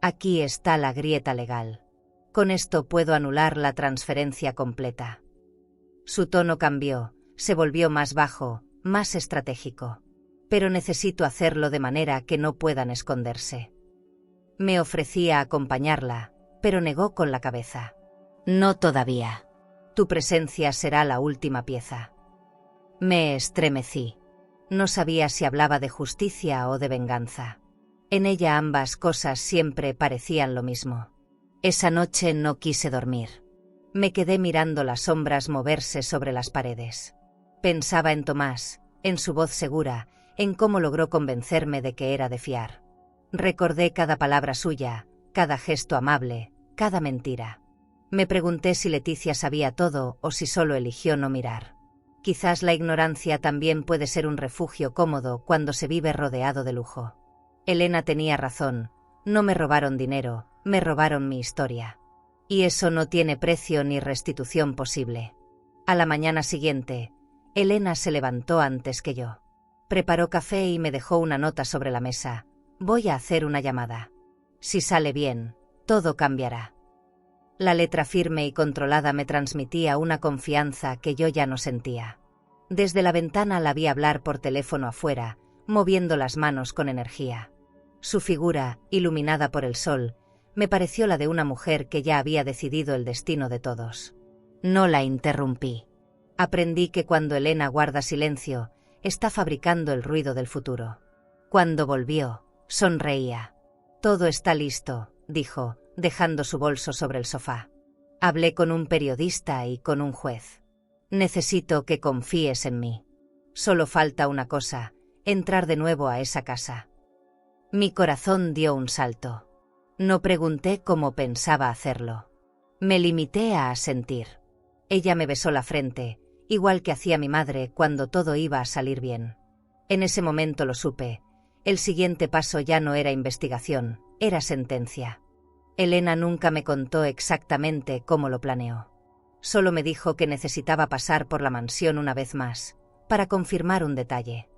[SPEAKER 1] Aquí está la grieta legal. Con esto puedo anular la transferencia completa. Su tono cambió, se volvió más bajo, más estratégico. Pero necesito hacerlo de manera que no puedan esconderse. Me ofrecí a acompañarla, pero negó con la cabeza. No todavía. Tu presencia será la última pieza. Me estremecí. No sabía si hablaba de justicia o de venganza. En ella ambas cosas siempre parecían lo mismo. Esa noche no quise dormir. Me quedé mirando las sombras moverse sobre las paredes. Pensaba en Tomás, en su voz segura, en cómo logró convencerme de que era de fiar. Recordé cada palabra suya, cada gesto amable, cada mentira. Me pregunté si Leticia sabía todo o si solo eligió no mirar. Quizás la ignorancia también puede ser un refugio cómodo cuando se vive rodeado de lujo. Elena tenía razón, no me robaron dinero, me robaron mi historia. Y eso no tiene precio ni restitución posible. A la mañana siguiente, Elena se levantó antes que yo. Preparó café y me dejó una nota sobre la mesa. Voy a hacer una llamada. Si sale bien, todo cambiará. La letra firme y controlada me transmitía una confianza que yo ya no sentía. Desde la ventana la vi hablar por teléfono afuera, moviendo las manos con energía. Su figura, iluminada por el sol, me pareció la de una mujer que ya había decidido el destino de todos. No la interrumpí. Aprendí que cuando Elena guarda silencio, está fabricando el ruido del futuro. Cuando volvió, sonreía. Todo está listo, dijo, dejando su bolso sobre el sofá. Hablé con un periodista y con un juez. Necesito que confíes en mí. Solo falta una cosa, entrar de nuevo a esa casa. Mi corazón dio un salto. No pregunté cómo pensaba hacerlo. Me limité a asentir. Ella me besó la frente, igual que hacía mi madre cuando todo iba a salir bien. En ese momento lo supe. El siguiente paso ya no era investigación, era sentencia. Elena nunca me contó exactamente cómo lo planeó. Solo me dijo que necesitaba pasar por la mansión una vez más, para confirmar un detalle.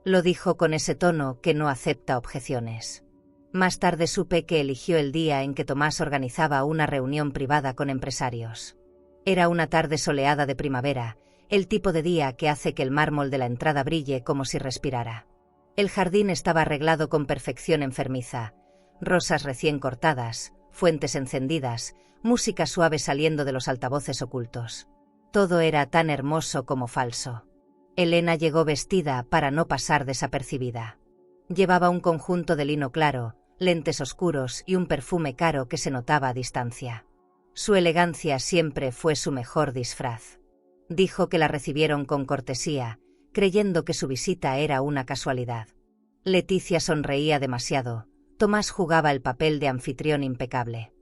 [SPEAKER 1] Lo dijo con ese tono que no acepta objeciones. Más tarde supe que eligió el día en que Tomás organizaba una reunión privada con empresarios. Era una tarde soleada de primavera, el tipo de día que hace que el mármol de la entrada brille como si respirara. El jardín estaba arreglado con perfección enfermiza, rosas recién cortadas, fuentes encendidas, música suave saliendo de los altavoces ocultos. Todo era tan hermoso como falso. Elena llegó vestida para no pasar desapercibida. Llevaba un conjunto de lino claro, lentes oscuros y un perfume caro que se notaba a distancia. Su elegancia siempre fue su mejor disfraz. Dijo que la recibieron con cortesía, creyendo que su visita era una casualidad. Leticia sonreía demasiado. Tomás jugaba el papel de anfitrión impecable.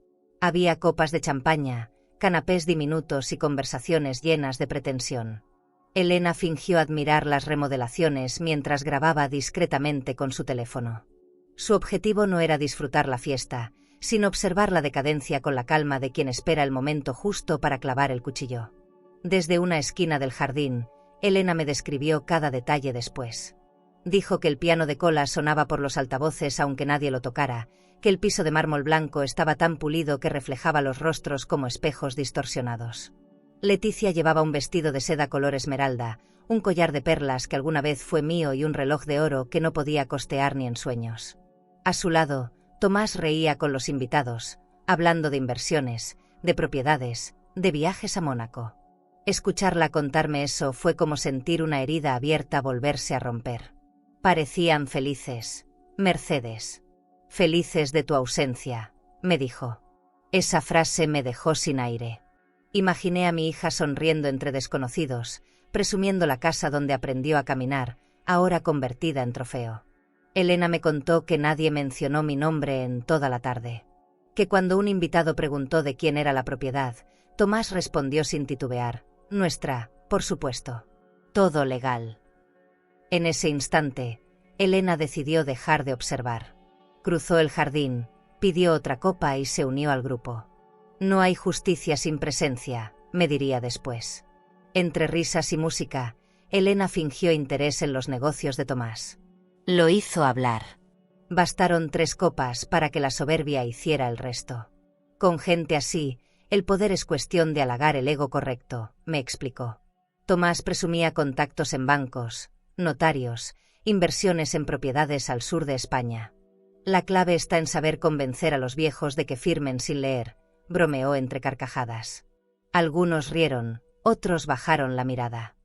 [SPEAKER 1] Había copas de champaña, canapés diminutos y conversaciones llenas de pretensión. Elena fingió admirar las remodelaciones mientras grababa discretamente con su teléfono. Su objetivo no era disfrutar la fiesta, sino observar la decadencia con la calma de quien espera el momento justo para clavar el cuchillo. Desde una esquina del jardín, Elena me describió cada detalle después. Dijo que el piano de cola sonaba por los altavoces aunque nadie lo tocara, que el piso de mármol blanco estaba tan pulido que reflejaba los rostros como espejos distorsionados. Leticia llevaba un vestido de seda color esmeralda, un collar de perlas que alguna vez fue mío y un reloj de oro que no podía costear ni en sueños. A su lado, Tomás reía con los invitados, hablando de inversiones, de propiedades, de viajes a Mónaco. Escucharla contarme eso fue como sentir una herida abierta volverse a romper. Parecían felices, Mercedes. Felices de tu ausencia, me dijo. Esa frase me dejó sin aire. Imaginé a mi hija sonriendo entre desconocidos, presumiendo la casa donde aprendió a caminar, ahora convertida en trofeo. Elena me contó que nadie mencionó mi nombre en toda la tarde. Que cuando un invitado preguntó de quién era la propiedad, Tomás respondió sin titubear: nuestra, por supuesto. Todo legal. En ese instante, Elena decidió dejar de observar. Cruzó el jardín, pidió otra copa y se unió al grupo. No hay justicia sin presencia, me diría después. Entre risas y música, Elena fingió interés en los negocios de Tomás. Lo hizo hablar. Bastaron 3 copas para que la soberbia hiciera el resto. Con gente así, el poder es cuestión de halagar el ego correcto, me explicó. Tomás presumía contactos en bancos, notarios, inversiones en propiedades al sur de España. La clave está en saber convencer a los viejos de que firmen sin leer, bromeó entre carcajadas. Algunos rieron, otros bajaron la mirada.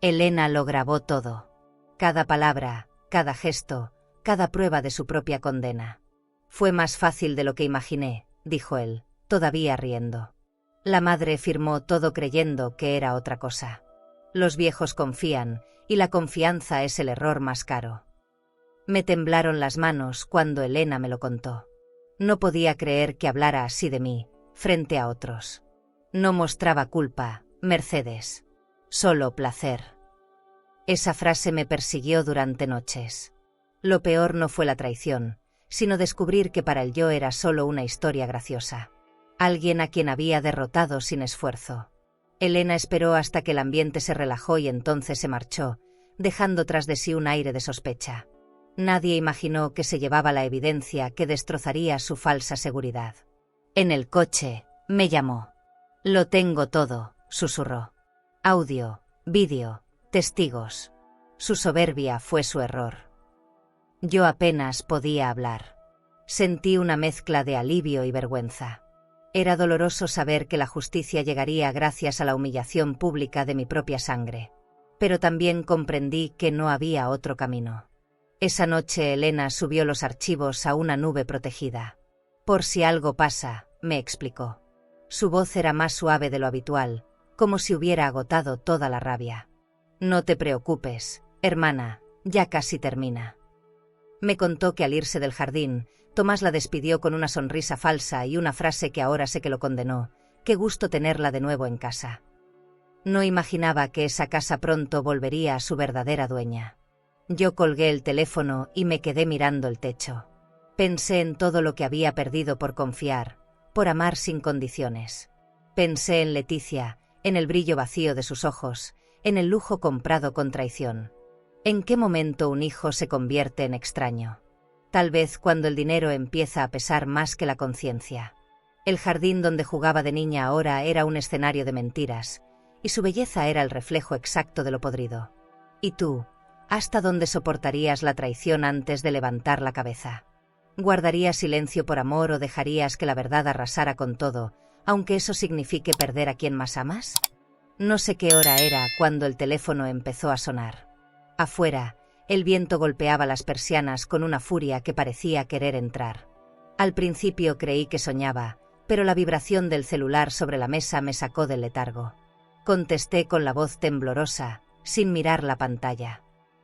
[SPEAKER 1] Elena lo grabó todo. Cada palabra, cada gesto, cada prueba de su propia condena. Fue más fácil de lo que imaginé, dijo él, todavía riendo. La madre firmó todo creyendo que era otra cosa. Los viejos confían, y la confianza es el error más caro. Me temblaron las manos cuando Elena me lo contó. No podía creer que hablara así de mí, frente a otros. No mostraba culpa, Mercedes. Solo placer. Esa frase me persiguió durante noches. Lo peor no fue la traición, sino descubrir que para el yo era solo una historia graciosa. Alguien a quien había derrotado sin esfuerzo. Elena esperó hasta que el ambiente se relajó y entonces se marchó, dejando tras de sí un aire de sospecha. Nadie imaginó que se llevaba la evidencia que destrozaría su falsa seguridad. En el coche, me llamó. Lo tengo todo, susurró. Audio, vídeo, testigos. Su soberbia fue su error. Yo apenas podía hablar. Sentí una mezcla de alivio y vergüenza. Era doloroso saber que la justicia llegaría gracias a la humillación pública de mi propia sangre. Pero también comprendí que no había otro camino. Esa noche Elena subió los archivos a una nube protegida. Por si algo pasa, me explicó. Su voz era más suave de lo habitual, como si hubiera agotado toda la rabia. No te preocupes, hermana, ya casi termina. Me contó que al irse del jardín, Tomás la despidió con una sonrisa falsa y una frase que ahora sé que lo condenó: qué gusto tenerla de nuevo en casa. No imaginaba que esa casa pronto volvería a su verdadera dueña. Yo colgué el teléfono y me quedé mirando el techo. Pensé en todo lo que había perdido por confiar, por amar sin condiciones. Pensé en Leticia, en el brillo vacío de sus ojos, en el lujo comprado con traición. ¿En qué momento un hijo se convierte en extraño? Tal vez cuando el dinero empieza a pesar más que la conciencia. El jardín donde jugaba de niña ahora era un escenario de mentiras, y su belleza era el reflejo exacto de lo podrido. ¿Y tú? ¿Hasta dónde soportarías la traición antes de levantar la cabeza? ¿Guardarías silencio por amor o dejarías que la verdad arrasara con todo, aunque eso signifique perder a quien más amas? No sé qué hora era cuando el teléfono empezó a sonar. Afuera, el viento golpeaba las persianas con una furia que parecía querer entrar. Al principio creí que soñaba, pero la vibración del celular sobre la mesa me sacó del letargo. Contesté con la voz temblorosa, sin mirar la pantalla.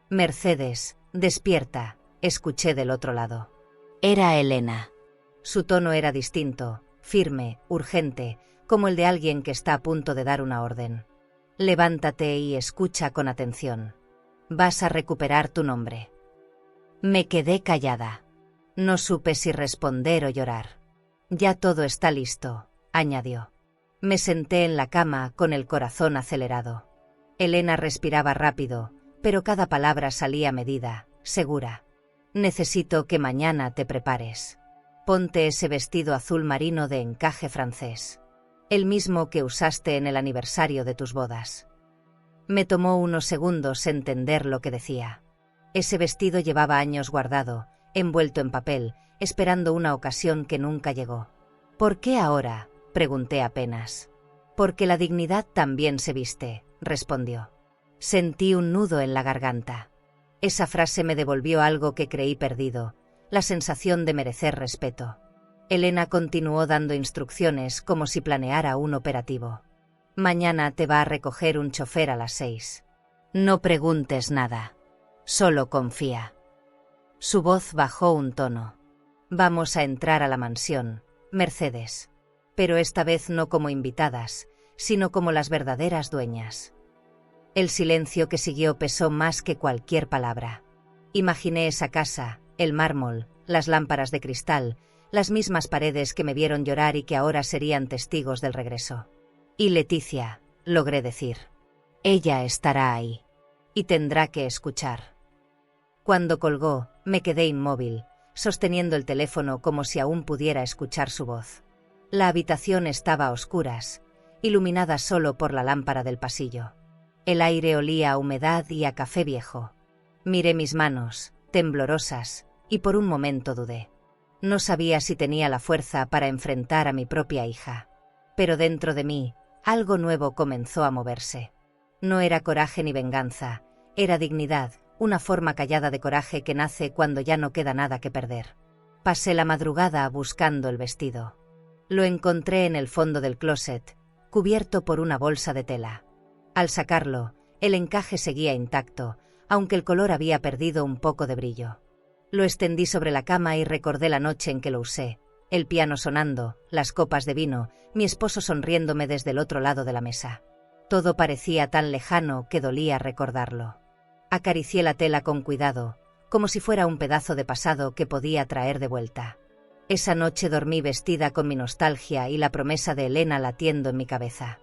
[SPEAKER 1] Mercedes, despierta, escuché del otro lado. Era Elena. Su tono era distinto, firme, urgente, como el de alguien que está a punto de dar una orden. Levántate y escucha con atención. Vas a recuperar tu nombre. Me quedé callada. No supe si responder o llorar. Ya todo está listo, añadió. Me senté en la cama con el corazón acelerado. Elena respiraba rápido, pero cada palabra salía medida, segura. Necesito que mañana te prepares. Ponte ese vestido azul marino de encaje francés. El mismo que usaste en el aniversario de tus bodas. Me tomó unos segundos entender lo que decía. Ese vestido llevaba años guardado, envuelto en papel, esperando una ocasión que nunca llegó. ¿Por qué ahora?, pregunté apenas. Porque la dignidad también se viste, respondió. Sentí un nudo en la garganta. Esa frase me devolvió algo que creí perdido, la sensación de merecer respeto. Elena continuó dando instrucciones como si planeara un operativo. Mañana te va a recoger un chofer a las 6. No preguntes nada. Solo confía. Su voz bajó un tono. Vamos a entrar a la mansión, Mercedes. Pero esta vez no como invitadas, sino como las verdaderas dueñas. El silencio que siguió pesó más que cualquier palabra. Imaginé esa casa, el mármol, las lámparas de cristal, las mismas paredes que me vieron llorar y que ahora serían testigos del regreso. Y Leticia, logré decir. Ella estará ahí. Y tendrá que escuchar. Cuando colgó, me quedé inmóvil, sosteniendo el teléfono como si aún pudiera escuchar su voz. La habitación estaba a oscuras, iluminada solo por la lámpara del pasillo. El aire olía a humedad y a café viejo. Miré mis manos, temblorosas, y por un momento dudé. No sabía si tenía la fuerza para enfrentar a mi propia hija. Pero dentro de mí, algo nuevo comenzó a moverse. No era coraje ni venganza, era dignidad, una forma callada de coraje que nace cuando ya no queda nada que perder. Pasé la madrugada buscando el vestido. Lo encontré en el fondo del closet, cubierto por una bolsa de tela. Al sacarlo, el encaje seguía intacto, aunque el color había perdido un poco de brillo. Lo extendí sobre la cama y recordé la noche en que lo usé, el piano sonando, las copas de vino, mi esposo sonriéndome desde el otro lado de la mesa. Todo parecía tan lejano que dolía recordarlo. Acaricié la tela con cuidado, como si fuera un pedazo de pasado que podía traer de vuelta. Esa noche dormí vestida con mi nostalgia y la promesa de Elena latiendo en mi cabeza.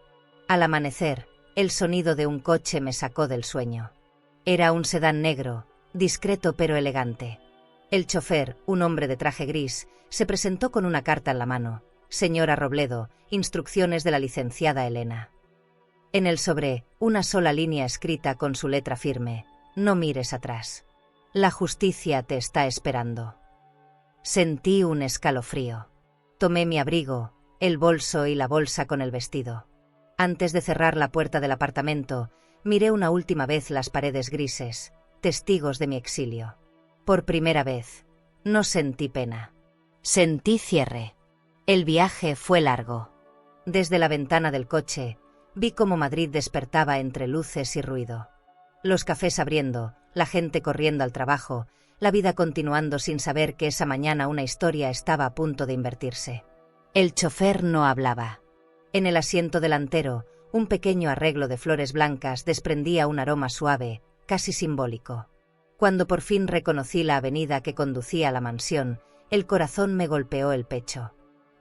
[SPEAKER 1] Al amanecer, el sonido de un coche me sacó del sueño. Era un sedán negro, discreto pero elegante. El chofer, un hombre de traje gris, se presentó con una carta en la mano. Señora Robledo, instrucciones de la licenciada Elena. En el sobre, una sola línea escrita con su letra firme. No mires atrás. La justicia te está esperando. Sentí un escalofrío. Tomé mi abrigo, el bolso y la bolsa con el vestido. Antes de cerrar la puerta del apartamento, miré una última vez las paredes grises, testigos de mi exilio. Por primera vez, no sentí pena. Sentí cierre. El viaje fue largo. Desde la ventana del coche, vi cómo Madrid despertaba entre luces y ruido. Los cafés abriendo, la gente corriendo al trabajo, la vida continuando sin saber que esa mañana una historia estaba a punto de invertirse. El chofer no hablaba. En el asiento delantero, un pequeño arreglo de flores blancas desprendía un aroma suave, casi simbólico. Cuando por fin reconocí la avenida que conducía a la mansión, el corazón me golpeó el pecho.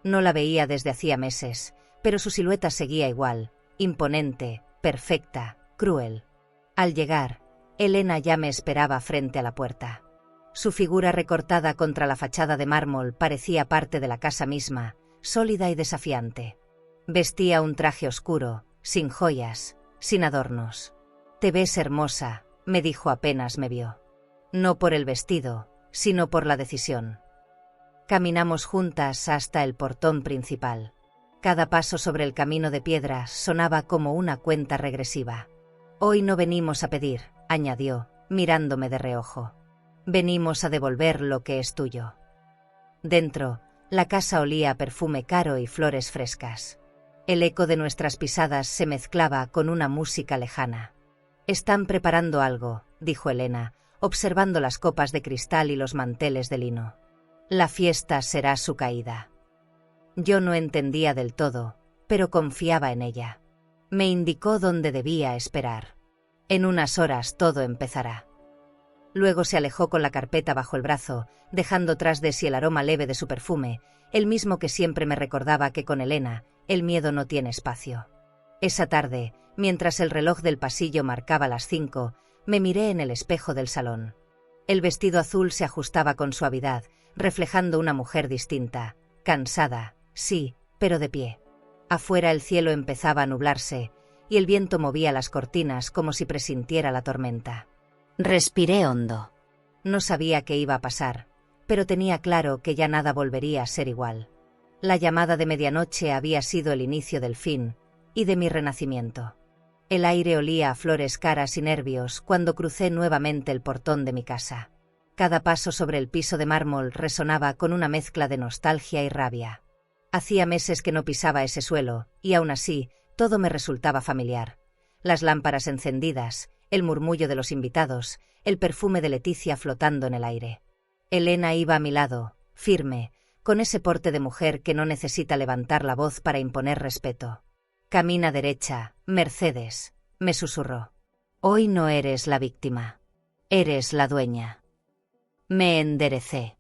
[SPEAKER 1] No la veía desde hacía meses, pero su silueta seguía igual, imponente, perfecta, cruel. Al llegar, Elena ya me esperaba frente a la puerta. Su figura recortada contra la fachada de mármol parecía parte de la casa misma, sólida y desafiante. Vestía un traje oscuro, sin joyas, sin adornos. «Te ves hermosa», me dijo apenas me vio. No por el vestido, sino por la decisión. Caminamos juntas hasta el portón principal. Cada paso sobre el camino de piedra sonaba como una cuenta regresiva. «Hoy no venimos a pedir», añadió, mirándome de reojo. «Venimos a devolver lo que es tuyo». Dentro, la casa olía a perfume caro y flores frescas. El eco de nuestras pisadas se mezclaba con una música lejana. «Están preparando algo», dijo Elena, observando las copas de cristal y los manteles de lino. «La fiesta será su caída». Yo no entendía del todo, pero confiaba en ella. Me indicó dónde debía esperar. «En unas horas todo empezará». Luego se alejó con la carpeta bajo el brazo, dejando tras de sí el aroma leve de su perfume, el mismo que siempre me recordaba que con Elena, el miedo no tiene espacio. Esa tarde, mientras el reloj del pasillo marcaba las 5, me miré en el espejo del salón. El vestido azul se ajustaba con suavidad, reflejando una mujer distinta, cansada, sí, pero de pie. Afuera el cielo empezaba a nublarse, y el viento movía las cortinas como si presintiera la tormenta. Respiré hondo. No sabía qué iba a pasar, pero tenía claro que ya nada volvería a ser igual. La llamada de medianoche había sido el inicio del fin, y de mi renacimiento. El aire olía a flores caras y nervios cuando crucé nuevamente el portón de mi casa. Cada paso sobre el piso de mármol resonaba con una mezcla de nostalgia y rabia. Hacía meses que no pisaba ese suelo, y aún así, todo me resultaba familiar. Las lámparas encendidas, el murmullo de los invitados, el perfume de Leticia flotando en el aire. Elena iba a mi lado, firme, con ese porte de mujer que no necesita levantar la voz para imponer respeto. «Camina derecha, Mercedes», me susurró. «Hoy no eres la víctima. Eres la dueña». Me enderecé.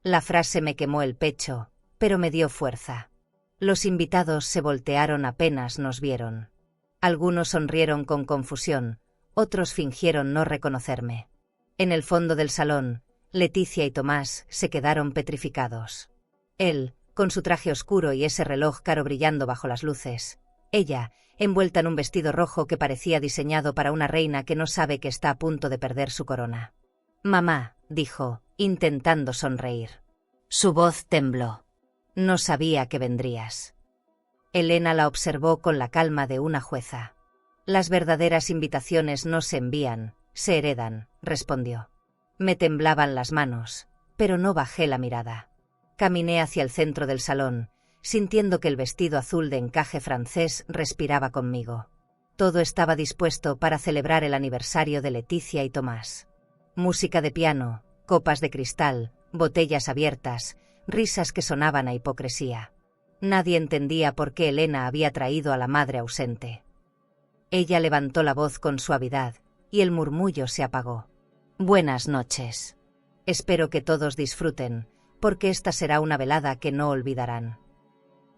[SPEAKER 1] La frase me quemó el pecho, pero me dio fuerza. Los invitados se voltearon apenas nos vieron. Algunos sonrieron con confusión, otros fingieron no reconocerme. En el fondo del salón, Leticia y Tomás se quedaron petrificados. Él, con su traje oscuro y ese reloj caro brillando bajo las luces. Ella, envuelta en un vestido rojo que parecía diseñado para una reina que no sabe que está a punto de perder su corona. «Mamá», dijo, intentando sonreír. Su voz tembló. «No sabía que vendrías». Elena la observó con la calma de una jueza. «Las verdaderas invitaciones no se envían, se heredan», respondió. Me temblaban las manos, pero no bajé la mirada. Caminé hacia el centro del salón, sintiendo que el vestido azul de encaje francés respiraba conmigo. Todo estaba dispuesto para celebrar el aniversario de Leticia y Tomás. Música de piano, copas de cristal, botellas abiertas, risas que sonaban a hipocresía. Nadie entendía por qué Elena había traído a la madre ausente. Ella levantó la voz con suavidad, y el murmullo se apagó. «Buenas noches. Espero que todos disfruten, porque esta será una velada que no olvidarán».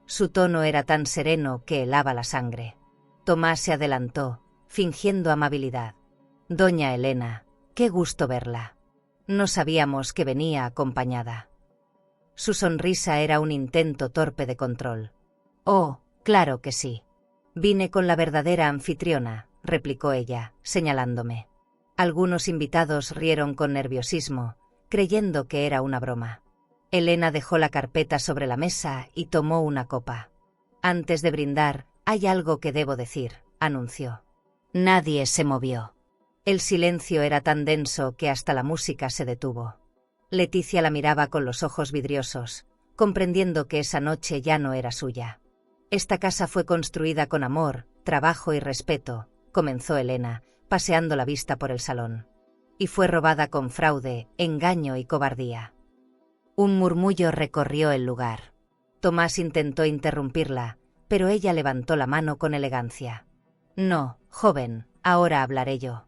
[SPEAKER 1] Su tono era tan sereno que helaba la sangre. Tomás se adelantó, fingiendo amabilidad. «Doña Elena, qué gusto verla. No sabíamos que venía acompañada». Su sonrisa era un intento torpe de control. «Oh, claro que sí. Vine con la verdadera anfitriona», replicó ella, señalándome. Algunos invitados rieron con nerviosismo, creyendo que era una broma. Elena dejó la carpeta sobre la mesa y tomó una copa. «Antes de brindar, hay algo que debo decir», anunció. Nadie se movió. El silencio era tan denso que hasta la música se detuvo. Leticia la miraba con los ojos vidriosos, comprendiendo que esa noche ya no era suya. «Esta casa fue construida con amor, trabajo y respeto», comenzó Elena, paseando la vista por el salón. «Y fue robada con fraude, engaño y cobardía». Un murmullo recorrió el lugar. Tomás intentó interrumpirla, pero ella levantó la mano con elegancia. «No, joven, ahora hablaré yo».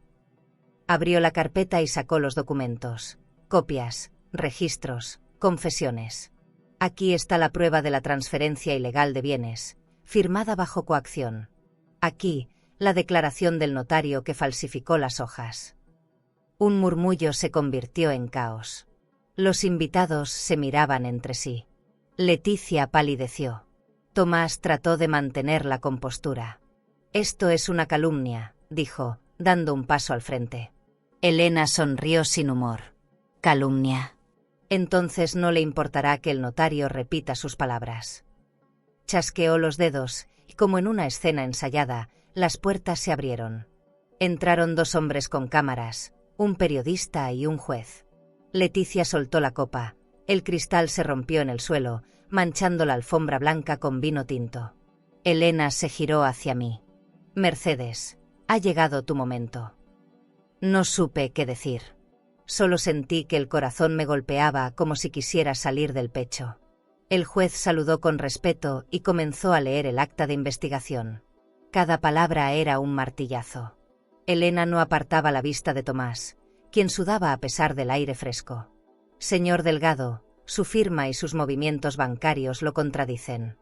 [SPEAKER 1] Abrió la carpeta y sacó los documentos. Copias, registros, confesiones. «Aquí está la prueba de la transferencia ilegal de bienes, firmada bajo coacción. Aquí, la declaración del notario que falsificó las hojas». Un murmullo se convirtió en caos. Los invitados se miraban entre sí. Leticia palideció. Tomás trató de mantener la compostura. «Esto es una calumnia», dijo, dando un paso al frente. Elena sonrió sin humor. «¿Calumnia? Entonces no le importará que el notario repita sus palabras». Chasqueó los dedos, y como en una escena ensayada, las puertas se abrieron. Entraron dos hombres con cámaras, un periodista y un juez. Leticia soltó la copa. El cristal se rompió en el suelo, manchando la alfombra blanca con vino tinto. Elena se giró hacia mí. «Mercedes, ha llegado tu momento». No supe qué decir. Solo sentí que el corazón me golpeaba como si quisiera salir del pecho. El juez saludó con respeto y comenzó a leer el acta de investigación. Cada palabra era un martillazo. Elena no apartaba la vista de Tomás, quien sudaba a pesar del aire fresco. «Señor Delgado, su firma y sus movimientos bancarios lo contradicen.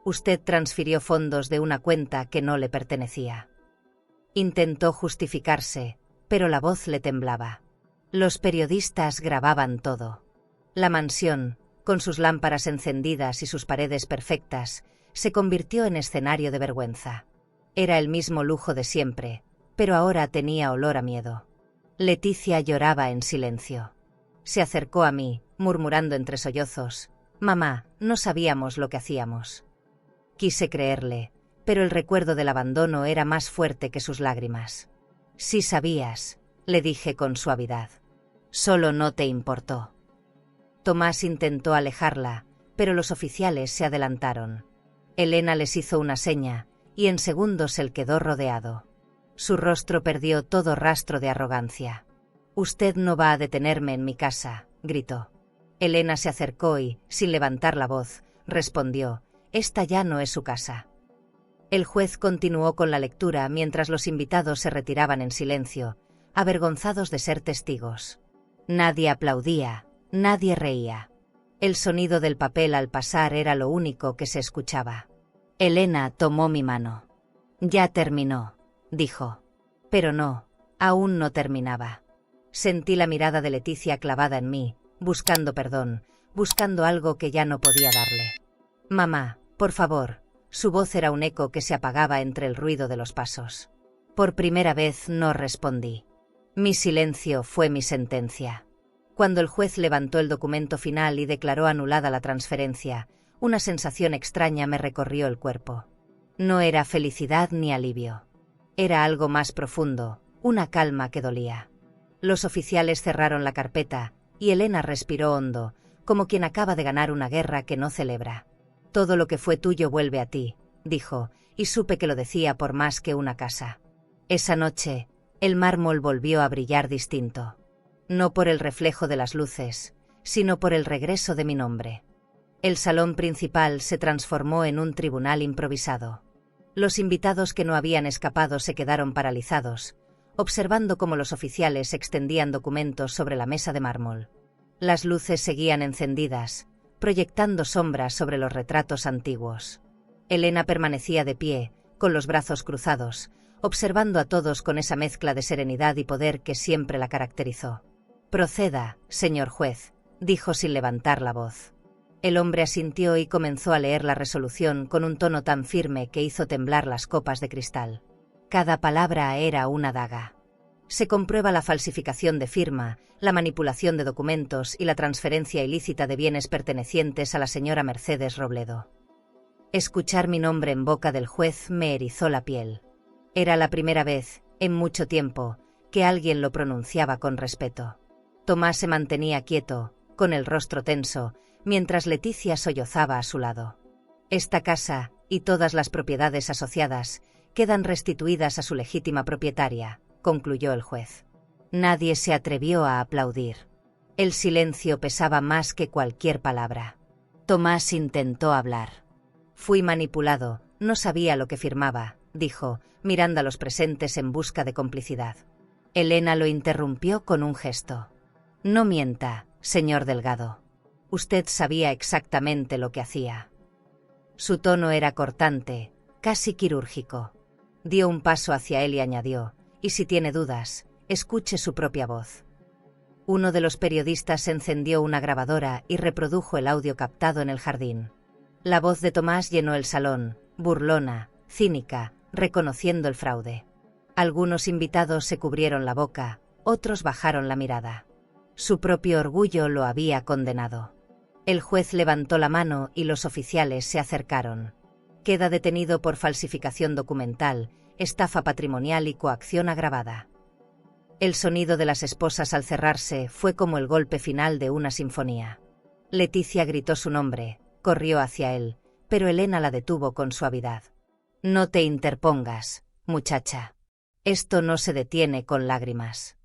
[SPEAKER 1] Usted transfirió fondos de una cuenta que no le pertenecía». Intentó justificarse, pero la voz le temblaba. Los periodistas grababan todo. La mansión, con sus lámparas encendidas y sus paredes perfectas, se convirtió en escenario de vergüenza. Era el mismo lujo de siempre, pero ahora tenía olor a miedo. Leticia lloraba en silencio. Se acercó a mí, murmurando entre sollozos: «Mamá, no sabíamos lo que hacíamos». Quise creerle, pero el recuerdo del abandono era más fuerte que sus lágrimas. «Sí sabías», le dije con suavidad. «Solo no te importó». Tomás intentó alejarla, pero los oficiales se adelantaron. Elena les hizo una seña, y en segundos él quedó rodeado. Su rostro perdió todo rastro de arrogancia. «Usted no va a detenerme en mi casa», gritó. Elena se acercó y, sin levantar la voz, respondió: «Esta ya no es su casa». El juez continuó con la lectura mientras los invitados se retiraban en silencio, avergonzados de ser testigos. Nadie aplaudía, nadie reía. El sonido del papel al pasar era lo único que se escuchaba. Elena tomó mi mano. Ya terminó, dijo. Pero no, aún no terminaba. Sentí la mirada de Leticia clavada en mí, buscando perdón, buscando algo que ya no podía darle. Mamá, por favor. Su voz era un eco que se apagaba entre el ruido de los pasos. Por primera vez no respondí. Mi silencio fue mi sentencia. Cuando el juez levantó el documento final y declaró anulada la transferencia, una sensación extraña me recorrió el cuerpo. No era felicidad ni alivio. Era algo más profundo, una calma que dolía. Los oficiales cerraron la carpeta, y Elena respiró hondo, como quien acaba de ganar una guerra que no celebra. Todo lo que fue tuyo vuelve a ti, dijo, y supe que lo decía por más que una casa. Esa noche, el mármol volvió a brillar distinto. No por el reflejo de las luces, sino por el regreso de mi nombre. El salón principal se transformó en un tribunal improvisado. Los invitados que no habían escapado se quedaron paralizados, observando cómo los oficiales extendían documentos sobre la mesa de mármol. Las luces seguían encendidas, proyectando sombras sobre los retratos antiguos. Elena permanecía de pie, con los brazos cruzados, observando a todos con esa mezcla de serenidad y poder que siempre la caracterizó. «Proceda, señor juez», dijo sin levantar la voz. El hombre asintió y comenzó a leer la resolución con un tono tan firme que hizo temblar las copas de cristal. Cada palabra era una daga. Se comprueba la falsificación de firma, la manipulación de documentos y la transferencia ilícita de bienes pertenecientes a la señora Mercedes Robledo. Escuchar mi nombre en boca del juez me erizó la piel. Era la primera vez, en mucho tiempo, que alguien lo pronunciaba con respeto. Tomás se mantenía quieto, con el rostro tenso, mientras Leticia sollozaba a su lado. Esta casa, y todas las propiedades asociadas, quedan restituidas a su legítima propietaria, concluyó el juez. Nadie se atrevió a aplaudir. El silencio pesaba más que cualquier palabra. Tomás intentó hablar. Fui manipulado, no sabía lo que firmaba, dijo, mirando a los presentes en busca de complicidad. Elena lo interrumpió con un gesto. No mienta, señor Delgado. Usted sabía exactamente lo que hacía. Su tono era cortante, casi quirúrgico. Dio un paso hacia él y añadió, y si tiene dudas, escuche su propia voz. Uno de los periodistas encendió una grabadora y reprodujo el audio captado en el jardín. La voz de Tomás llenó el salón, burlona, cínica, reconociendo el fraude. Algunos invitados se cubrieron la boca, otros bajaron la mirada. Su propio orgullo lo había condenado. El juez levantó la mano y los oficiales se acercaron. Queda detenido por falsificación documental, estafa patrimonial y coacción agravada. El sonido de las esposas al cerrarse fue como el golpe final de una sinfonía. Leticia gritó su nombre, corrió hacia él, pero Elena la detuvo con suavidad. No te interpongas, muchacha. Esto no se detiene con lágrimas.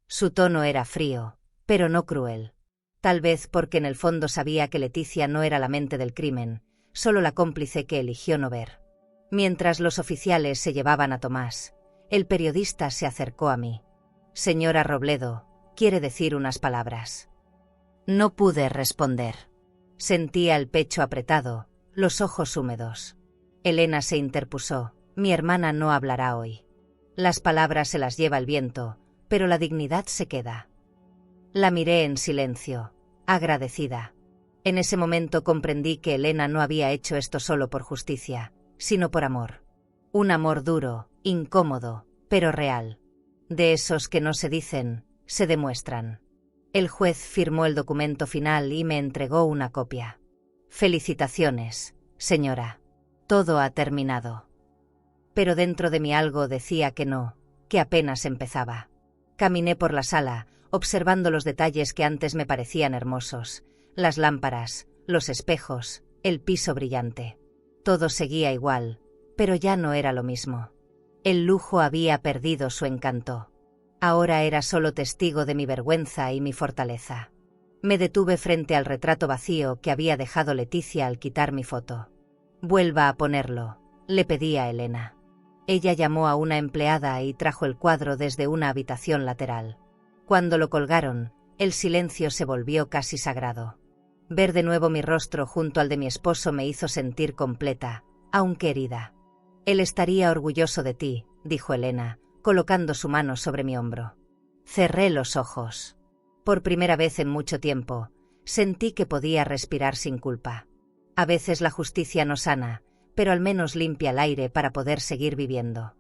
[SPEAKER 1] Su tono era frío, pero no cruel. Tal vez porque en el fondo sabía que Leticia no era la mente del crimen, solo la cómplice que eligió no ver. Mientras los oficiales se llevaban a Tomás, el periodista se acercó a mí. Señora Robledo, quiere decir unas palabras. No pude responder. Sentía el pecho apretado, los ojos húmedos. Elena se interpuso. Mi hermana no hablará hoy. Las palabras se las lleva el viento, pero la dignidad se queda. La miré en silencio, agradecida. En ese momento comprendí que Elena no había hecho esto solo por justicia, sino por amor. Un amor duro, incómodo, pero real. De esos que no se dicen, se demuestran. El juez firmó el documento final y me entregó una copia. Felicitaciones, señora. Todo ha terminado. Pero dentro de mí algo decía que no, que apenas empezaba. Caminé por la sala, observando los detalles que antes me parecían hermosos, las lámparas, los espejos, el piso brillante. Todo seguía igual, pero ya no era lo mismo. El lujo había perdido su encanto. Ahora era solo testigo de mi vergüenza y mi fortaleza. Me detuve frente al retrato vacío que había dejado Leticia al quitar mi foto. Vuelva a ponerlo, le pedí a Elena. Ella llamó a una empleada y trajo el cuadro desde una habitación lateral. Cuando lo colgaron, El silencio se volvió casi sagrado. Ver de nuevo mi rostro junto al de mi esposo me hizo sentir completa, aunque herida. Él estaría orgulloso de ti, dijo Elena, colocando su mano sobre mi hombro. Cerré los ojos. Por primera vez en mucho tiempo, sentí que podía respirar sin culpa. A veces la justicia no sana, pero al menos limpia el aire para poder seguir viviendo.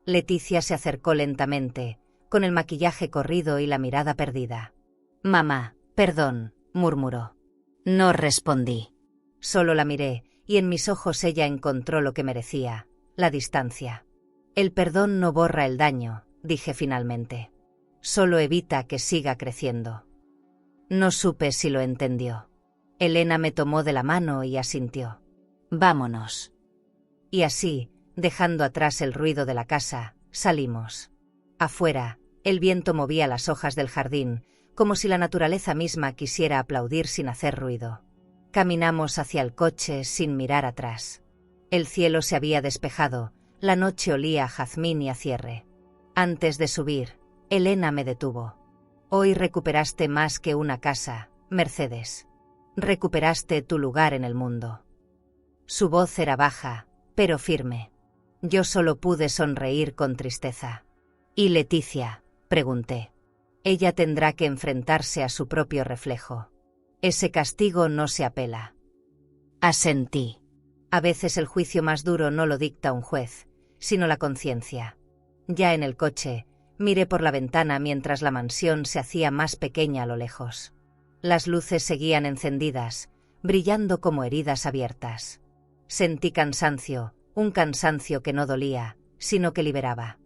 [SPEAKER 1] Leticia se acercó lentamente, con el maquillaje corrido y la mirada perdida. Mamá, perdón, murmuró. No respondí. Solo la miré, y en mis ojos ella encontró lo que merecía, la distancia. El perdón no borra el daño, dije finalmente. Solo evita que siga creciendo. No supe si lo entendió. Elena me tomó de la mano y asintió. Vámonos. Y así, dejando atrás el ruido de la casa, salimos. Afuera, el viento movía las hojas del jardín, como si la naturaleza misma quisiera aplaudir sin hacer ruido. Caminamos hacia el coche sin mirar atrás. El cielo se había despejado, la noche olía a jazmín y a cierre. Antes de subir, Elena me detuvo. Hoy recuperaste más que una casa, Mercedes. Recuperaste tu lugar en el mundo. Su voz era baja, pero firme. Yo solo pude sonreír con tristeza. ¿Y Leticia?, pregunté. Ella tendrá que enfrentarse a su propio reflejo. Ese castigo no se apela. Asentí. A veces el juicio más duro no lo dicta un juez, sino la conciencia. Ya en el coche, miré por la ventana mientras la mansión se hacía más pequeña a lo lejos. Las luces seguían encendidas, brillando como heridas abiertas. Sentí cansancio, un cansancio que no dolía, sino que liberaba.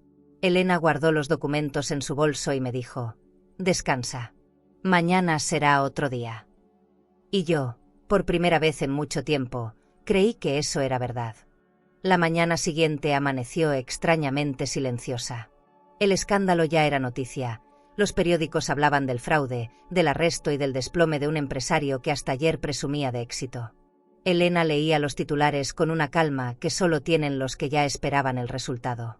[SPEAKER 1] Elena guardó los documentos en su bolso y me dijo: «Descansa. Mañana será otro día». Y yo, por primera vez en mucho tiempo, creí que eso era verdad. La mañana siguiente amaneció extrañamente silenciosa. El escándalo ya era noticia. Los periódicos hablaban del fraude, del arresto y del desplome de un empresario que hasta ayer presumía de éxito. Elena leía los titulares con una calma que solo tienen los que ya esperaban el resultado.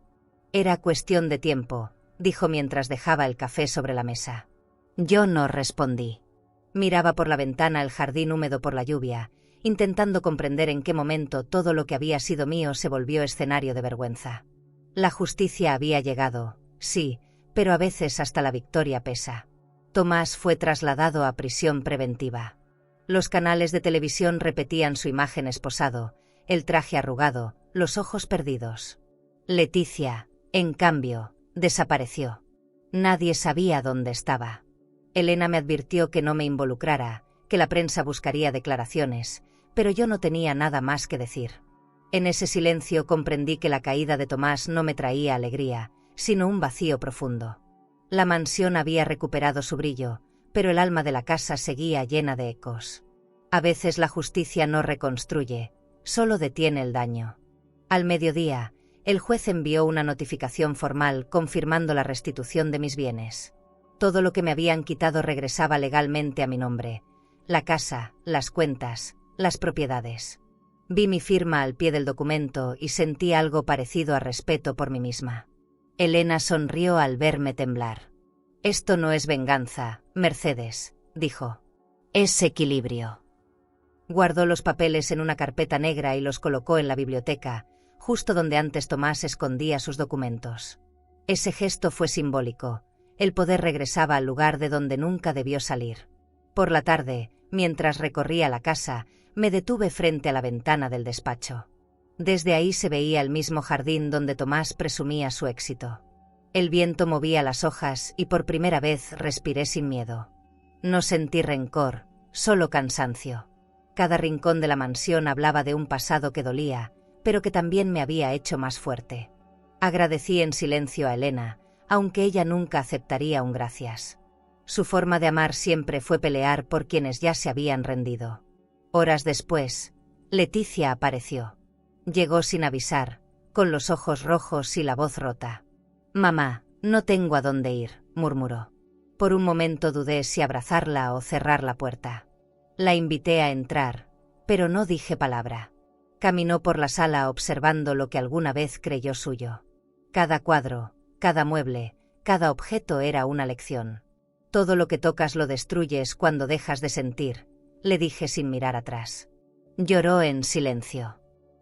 [SPEAKER 1] Era cuestión de tiempo, dijo mientras dejaba el café sobre la mesa. Yo no respondí. Miraba por la ventana el jardín húmedo por la lluvia, intentando comprender en qué momento todo lo que había sido mío se volvió escenario de vergüenza. La justicia había llegado, sí, pero a veces hasta la victoria pesa. Tomás fue trasladado a prisión preventiva. Los canales de televisión repetían su imagen esposado, el traje arrugado, los ojos perdidos. Leticia, en cambio, desapareció. Nadie sabía dónde estaba. Elena me advirtió que no me involucrara, que la prensa buscaría declaraciones, pero yo no tenía nada más que decir. En ese silencio comprendí que la caída de Tomás no me traía alegría, sino un vacío profundo. La mansión había recuperado su brillo, pero el alma de la casa seguía llena de ecos. A veces la justicia no reconstruye, solo detiene el daño. Al mediodía, el juez envió una notificación formal confirmando la restitución de mis bienes. Todo lo que me habían quitado regresaba legalmente a mi nombre: la casa, las cuentas, las propiedades. Vi mi firma al pie del documento y sentí algo parecido a respeto por mí misma. Elena sonrió al verme temblar. «Esto no es venganza, Mercedes», dijo. «Es equilibrio». Guardó los papeles en una carpeta negra y los colocó en la biblioteca, justo donde antes Tomás escondía sus documentos. Ese gesto fue simbólico. El poder regresaba al lugar de donde nunca debió salir. Por la tarde, mientras recorría la casa, me detuve frente a la ventana del despacho. Desde ahí se veía el mismo jardín donde Tomás presumía su éxito. El viento movía las hojas y por primera vez respiré sin miedo. No sentí rencor, solo cansancio. Cada rincón de la mansión hablaba de un pasado que dolía, pero que también me había hecho más fuerte. Agradecí en silencio a Elena, aunque ella nunca aceptaría un gracias. Su forma de amar siempre fue pelear por quienes ya se habían rendido. Horas después, Leticia apareció. Llegó sin avisar, con los ojos rojos y la voz rota. «Mamá, no tengo a dónde ir», murmuró. Por un momento dudé si abrazarla o cerrar la puerta. La invité a entrar, pero no dije palabra. Caminó por la sala observando lo que alguna vez creyó suyo. Cada cuadro, cada mueble, cada objeto era una lección. Todo lo que tocas lo destruyes cuando dejas de sentir, le dije sin mirar atrás. Lloró en silencio.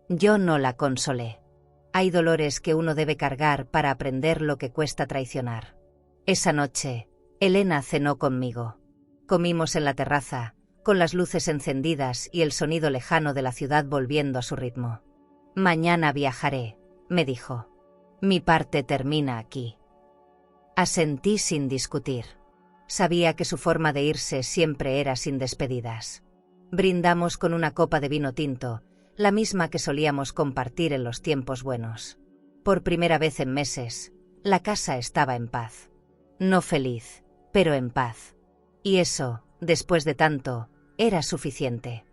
[SPEAKER 1] Yo no la consolé. Hay dolores que uno debe cargar para aprender lo que cuesta traicionar. Esa noche, Elena cenó conmigo. Comimos en la terraza, con las luces encendidas y el sonido lejano de la ciudad volviendo a su ritmo. Mañana viajaré, me dijo. Mi parte termina aquí. Asentí sin discutir. Sabía que su forma de irse siempre era sin despedidas. Brindamos con una copa de vino tinto, la misma que solíamos compartir en los tiempos buenos. Por primera vez en meses, la casa estaba en paz. No feliz, pero en paz. Y eso, después de tanto, era suficiente.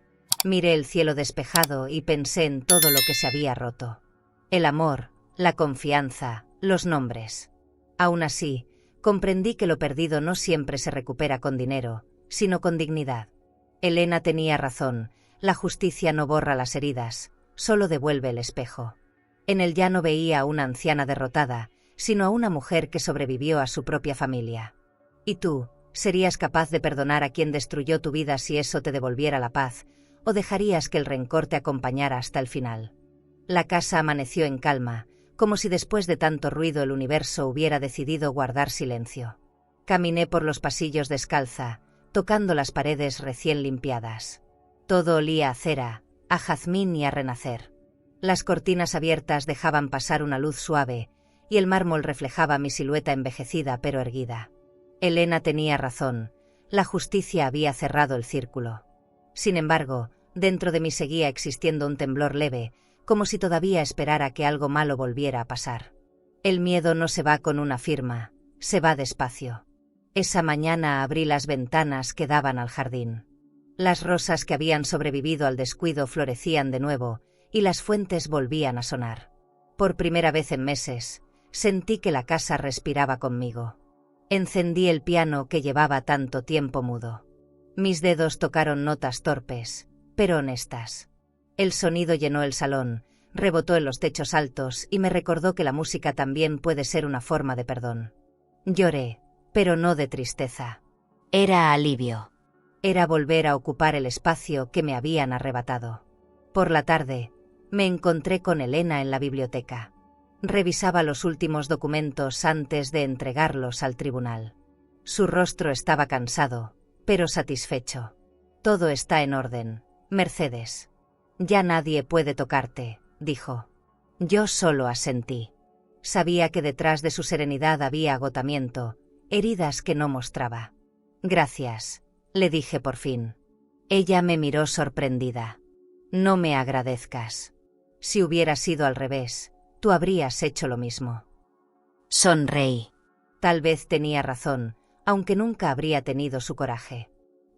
[SPEAKER 1] Miré el cielo despejado y pensé en todo lo que se había roto. El amor, la confianza, los nombres. Aún así, comprendí que lo perdido no siempre se recupera con dinero, sino con dignidad. Elena tenía razón, la justicia no borra las heridas, solo devuelve el espejo. En él ya no veía a una anciana derrotada, sino a una mujer que sobrevivió a su propia familia. ¿Y tú, serías capaz de perdonar a quien destruyó tu vida si eso te devolviera la paz, o dejarías que el rencor te acompañara hasta el final? La casa amaneció en calma, como si después de tanto ruido el universo hubiera decidido guardar silencio. Caminé por los pasillos descalza, tocando las paredes recién limpiadas. Todo olía a cera, a jazmín y a renacer. Las cortinas abiertas dejaban pasar una luz suave, y el mármol reflejaba mi silueta envejecida pero erguida. Elena tenía razón, la justicia había cerrado el círculo. Sin embargo, dentro de mí seguía existiendo un temblor leve, como si todavía esperara que algo malo volviera a pasar. El miedo no se va con una firma, se va despacio. Esa mañana abrí las ventanas que daban al jardín. Las rosas que habían sobrevivido al descuido florecían de nuevo, y las fuentes volvían a sonar. Por primera vez en meses, sentí que la casa respiraba conmigo. Encendí el piano que llevaba tanto tiempo mudo. Mis dedos tocaron notas torpes, pero honestas. El sonido llenó el salón, rebotó en los techos altos y me recordó que la música también puede ser una forma de perdón. Lloré, pero no de tristeza. Era alivio. Era volver a ocupar el espacio que me habían arrebatado. Por la tarde, me encontré con Elena en la biblioteca. Revisaba los últimos documentos antes de entregarlos al tribunal. Su rostro estaba cansado, pero satisfecho. Todo está en orden, Mercedes. Ya nadie puede tocarte, dijo. Yo solo asentí. Sabía que detrás de su serenidad había agotamiento, heridas que no mostraba. Gracias, le dije por fin. Ella me miró sorprendida. No me agradezcas. Si hubiera sido al revés, tú habrías hecho lo mismo. Sonreí. Tal vez tenía razón, aunque nunca habría tenido su coraje.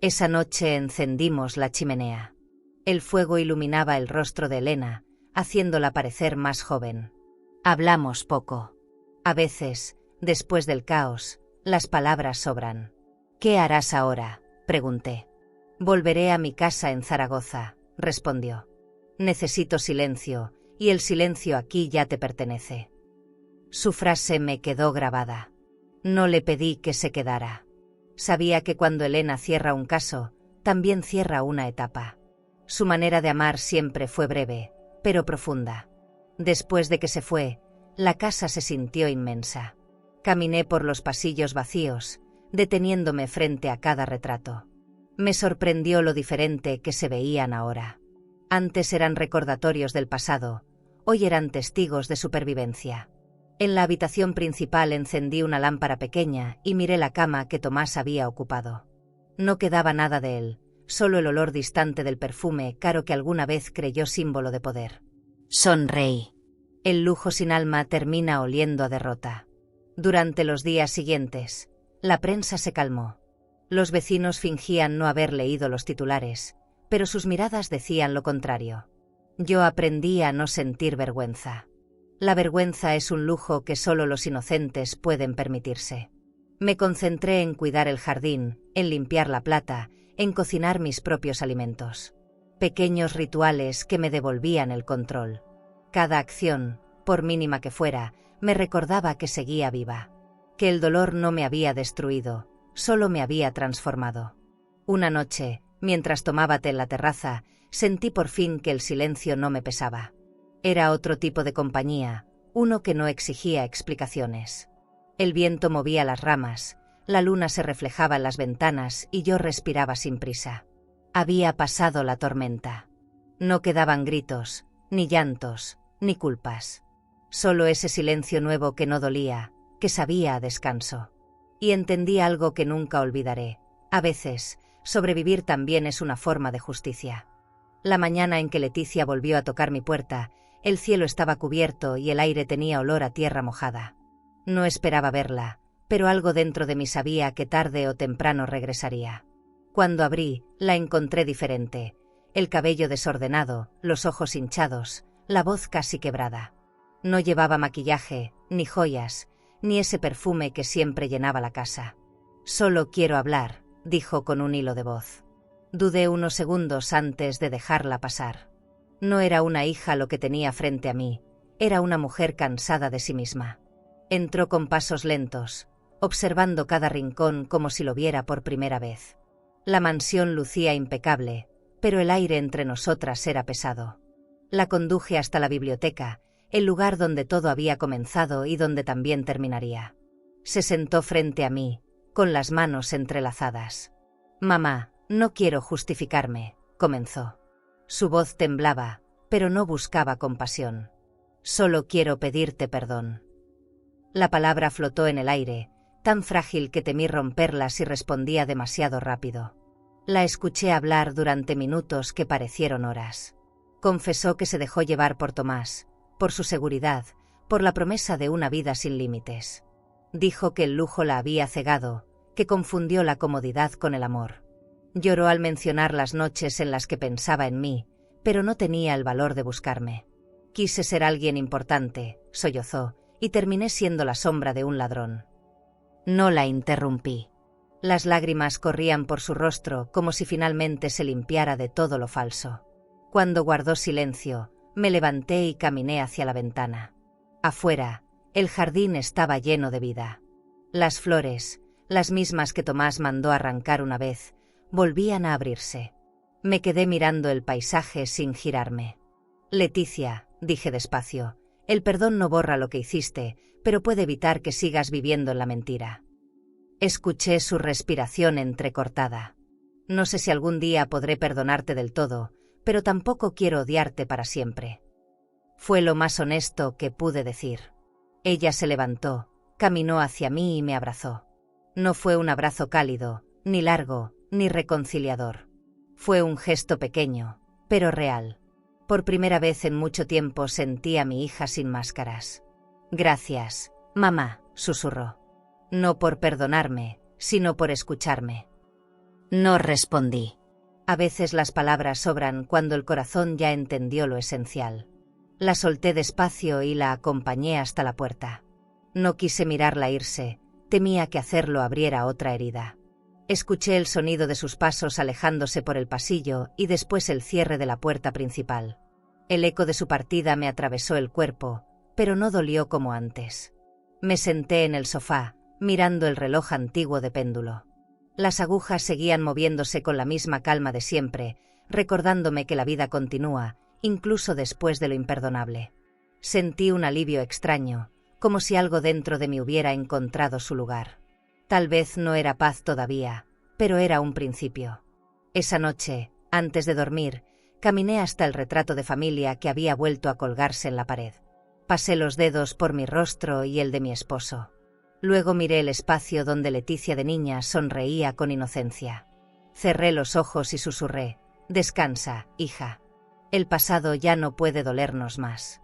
[SPEAKER 1] Esa noche encendimos la chimenea. El fuego iluminaba el rostro de Elena, haciéndola parecer más joven. Hablamos poco. A veces, después del caos, las palabras sobran. ¿Qué harás ahora?, pregunté. Volveré a mi casa en Zaragoza, respondió. Necesito silencio, y el silencio aquí ya te pertenece. Su frase me quedó grabada. No le pedí que se quedara. Sabía que cuando Elena cierra un caso, también cierra una etapa. Su manera de amar siempre fue breve, pero profunda. Después de que se fue, la casa se sintió inmensa. Caminé por los pasillos vacíos, deteniéndome frente a cada retrato. Me sorprendió lo diferente que se veían ahora. Antes eran recordatorios del pasado, hoy eran testigos de supervivencia. En la habitación principal encendí una lámpara pequeña y miré la cama que Tomás había ocupado. No quedaba nada de él, solo el olor distante del perfume caro que alguna vez creyó símbolo de poder. Sonreí. El lujo sin alma termina oliendo a derrota. Durante los días siguientes, la prensa se calmó. Los vecinos fingían no haber leído los titulares, pero sus miradas decían lo contrario. Yo aprendí a no sentir vergüenza. La vergüenza es un lujo que solo los inocentes pueden permitirse. Me concentré en cuidar el jardín, en limpiar la plata, en cocinar mis propios alimentos. Pequeños rituales que me devolvían el control. Cada acción, por mínima que fuera, me recordaba que seguía viva. Que el dolor no me había destruido, solo me había transformado. Una noche, mientras tomaba té en la terraza, sentí por fin que el silencio no me pesaba. Era otro tipo de compañía, uno que no exigía explicaciones. El viento movía las ramas, la luna se reflejaba en las ventanas y yo respiraba sin prisa. Había pasado la tormenta. No quedaban gritos, ni llantos, ni culpas. Solo ese silencio nuevo que no dolía, que sabía a descanso. Y entendí algo que nunca olvidaré. A veces, sobrevivir también es una forma de justicia. La mañana en que Leticia volvió a tocar mi puerta, el cielo estaba cubierto y el aire tenía olor a tierra mojada. No esperaba verla, pero algo dentro de mí sabía que tarde o temprano regresaría. Cuando abrí, la encontré diferente. El cabello desordenado, los ojos hinchados, la voz casi quebrada. No llevaba maquillaje, ni joyas, ni ese perfume que siempre llenaba la casa. «Solo quiero hablar», dijo con un hilo de voz. Dudé unos segundos antes de dejarla pasar. No era una hija lo que tenía frente a mí, era una mujer cansada de sí misma. Entró con pasos lentos, observando cada rincón como si lo viera por primera vez. La mansión lucía impecable, pero el aire entre nosotras era pesado. La conduje hasta la biblioteca, el lugar donde todo había comenzado y donde también terminaría. Se sentó frente a mí, con las manos entrelazadas. «Mamá, no quiero justificarme», comenzó. Su voz temblaba, pero no buscaba compasión. «Solo quiero pedirte perdón». La palabra flotó en el aire, tan frágil que temí romperla si respondía demasiado rápido. La escuché hablar durante minutos que parecieron horas. Confesó que se dejó llevar por Tomás, por su seguridad, por la promesa de una vida sin límites. Dijo que el lujo la había cegado, que confundió la comodidad con el amor. Lloró al mencionar las noches en las que pensaba en mí, pero no tenía el valor de buscarme. Quise ser alguien importante, sollozó, y terminé siendo la sombra de un ladrón. No la interrumpí. Las lágrimas corrían por su rostro como si finalmente se limpiara de todo lo falso. Cuando guardó silencio, me levanté y caminé hacia la ventana. Afuera, el jardín estaba lleno de vida. Las flores, las mismas que Tomás mandó arrancar una vez, volvían a abrirse. Me quedé mirando el paisaje sin girarme. «Leticia», dije despacio, «el perdón no borra lo que hiciste, pero puede evitar que sigas viviendo en la mentira». Escuché su respiración entrecortada. «No sé si algún día podré perdonarte del todo, pero tampoco quiero odiarte para siempre». Fue lo más honesto que pude decir. Ella se levantó, caminó hacia mí y me abrazó. No fue un abrazo cálido, ni largo, ni reconciliador. Fue un gesto pequeño, pero real. Por primera vez en mucho tiempo sentí a mi hija sin máscaras. «Gracias, mamá», susurró. No por perdonarme, sino por escucharme. No respondí. A veces las palabras sobran cuando el corazón ya entendió lo esencial. La solté despacio y la acompañé hasta la puerta. No quise mirarla irse, temía que hacerlo abriera otra herida. Escuché el sonido de sus pasos alejándose por el pasillo y después el cierre de la puerta principal. El eco de su partida me atravesó el cuerpo, pero no dolió como antes. Me senté en el sofá, mirando el reloj antiguo de péndulo. Las agujas seguían moviéndose con la misma calma de siempre, recordándome que la vida continúa, incluso después de lo imperdonable. Sentí un alivio extraño, como si algo dentro de mí hubiera encontrado su lugar. Tal vez no era paz todavía, pero era un principio. Esa noche, antes de dormir, caminé hasta el retrato de familia que había vuelto a colgarse en la pared. Pasé los dedos por mi rostro y el de mi esposo. Luego miré el espacio donde Leticia de niña sonreía con inocencia. Cerré los ojos y susurré: «Descansa, hija. El pasado ya no puede dolernos más».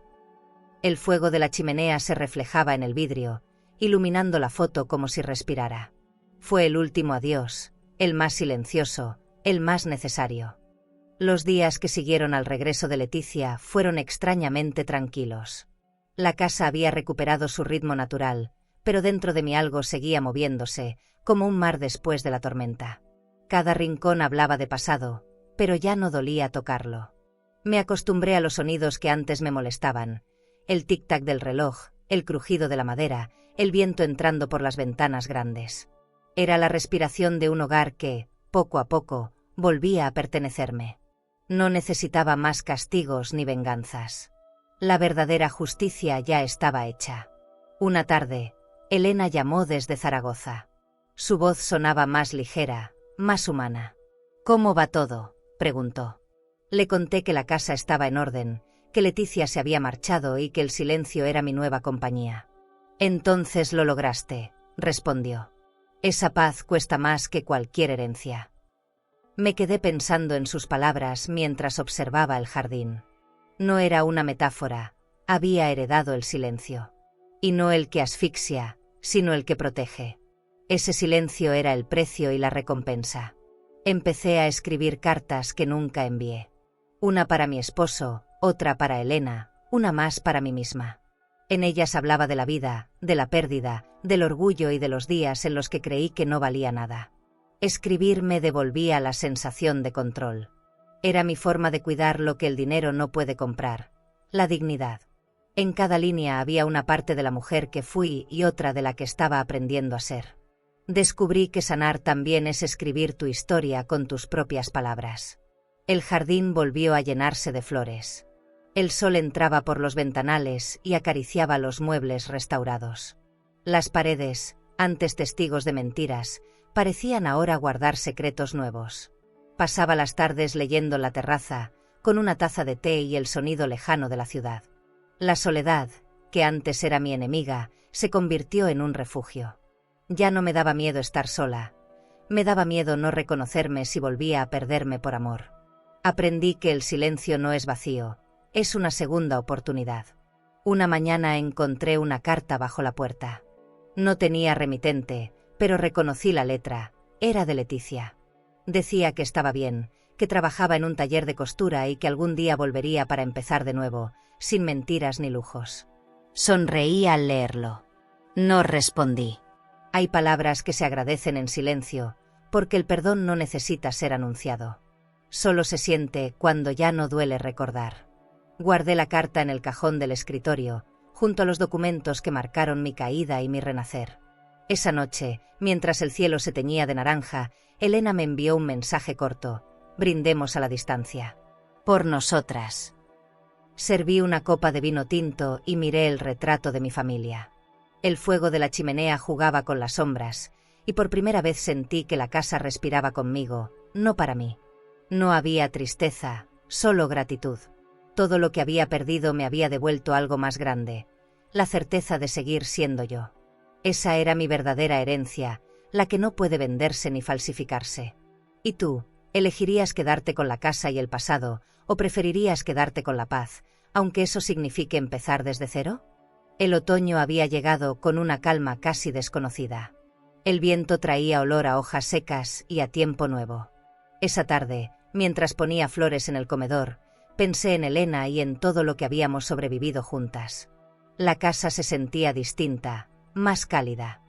[SPEAKER 1] El fuego de la chimenea se reflejaba en el vidrio, iluminando la foto como si respirara. Fue el último adiós, el más silencioso, el más necesario. Los días que siguieron al regreso de Leticia fueron extrañamente tranquilos. La casa había recuperado su ritmo natural, pero dentro de mí algo seguía moviéndose, como un mar después de la tormenta. Cada rincón hablaba de pasado, pero ya no dolía tocarlo. Me acostumbré a los sonidos que antes me molestaban: el tic-tac del reloj, el crujido de la madera, el viento entrando por las ventanas grandes. Era la respiración de un hogar que, poco a poco, volvía a pertenecerme. No necesitaba más castigos ni venganzas. La verdadera justicia ya estaba hecha. Una tarde, Elena llamó desde Zaragoza. Su voz sonaba más ligera, más humana. «¿Cómo va todo?», preguntó. Le conté que la casa estaba en orden, que Leticia se había marchado y que el silencio era mi nueva compañía. «Entonces lo lograste», respondió. «Esa paz cuesta más que cualquier herencia». Me quedé pensando en sus palabras mientras observaba el jardín. No era una metáfora, había heredado el silencio. Y no el que asfixia, sino el que protege. Ese silencio era el precio y la recompensa. Empecé a escribir cartas que nunca envié. Una para mi esposo, otra para Elena, una más para mí misma. En ellas hablaba de la vida, de la pérdida, del orgullo y de los días en los que creí que no valía nada. Escribir me devolvía la sensación de control. Era mi forma de cuidar lo que el dinero no puede comprar, la dignidad. En cada línea había una parte de la mujer que fui y otra de la que estaba aprendiendo a ser. Descubrí que sanar también es escribir tu historia con tus propias palabras. El jardín volvió a llenarse de flores. El sol entraba por los ventanales y acariciaba los muebles restaurados. Las paredes, antes testigos de mentiras, parecían ahora guardar secretos nuevos. Pasaba las tardes leyendo en la terraza, con una taza de té y el sonido lejano de la ciudad. La soledad, que antes era mi enemiga, se convirtió en un refugio. Ya no me daba miedo estar sola. Me daba miedo no reconocerme si volvía a perderme por amor. Aprendí que el silencio no es vacío, es una segunda oportunidad. Una mañana encontré una carta bajo la puerta. No tenía remitente, pero reconocí la letra, era de Leticia. Decía que estaba bien, que trabajaba en un taller de costura y que algún día volvería para empezar de nuevo, sin mentiras ni lujos. Sonreí al leerlo. No respondí. Hay palabras que se agradecen en silencio, porque el perdón no necesita ser anunciado. Solo se siente cuando ya no duele recordar. Guardé la carta en el cajón del escritorio, junto a los documentos que marcaron mi caída y mi renacer. Esa noche, mientras el cielo se teñía de naranja, Elena me envió un mensaje corto: brindemos a la distancia. Por nosotras. Serví una copa de vino tinto y miré el retrato de mi familia. El fuego de la chimenea jugaba con las sombras, y por primera vez sentí que la casa respiraba conmigo, no para mí. No había tristeza, solo gratitud. Todo lo que había perdido me había devuelto algo más grande, la certeza de seguir siendo yo. Esa era mi verdadera herencia, la que no puede venderse ni falsificarse. ¿Y tú, elegirías quedarte con la casa y el pasado, o preferirías quedarte con la paz, aunque eso signifique empezar desde cero? El otoño había llegado con una calma casi desconocida. El viento traía olor a hojas secas y a tiempo nuevo. Esa tarde, mientras ponía flores en el comedor, pensé en Elena y en todo lo que habíamos sobrevivido juntas. La casa se sentía distinta, más cálida.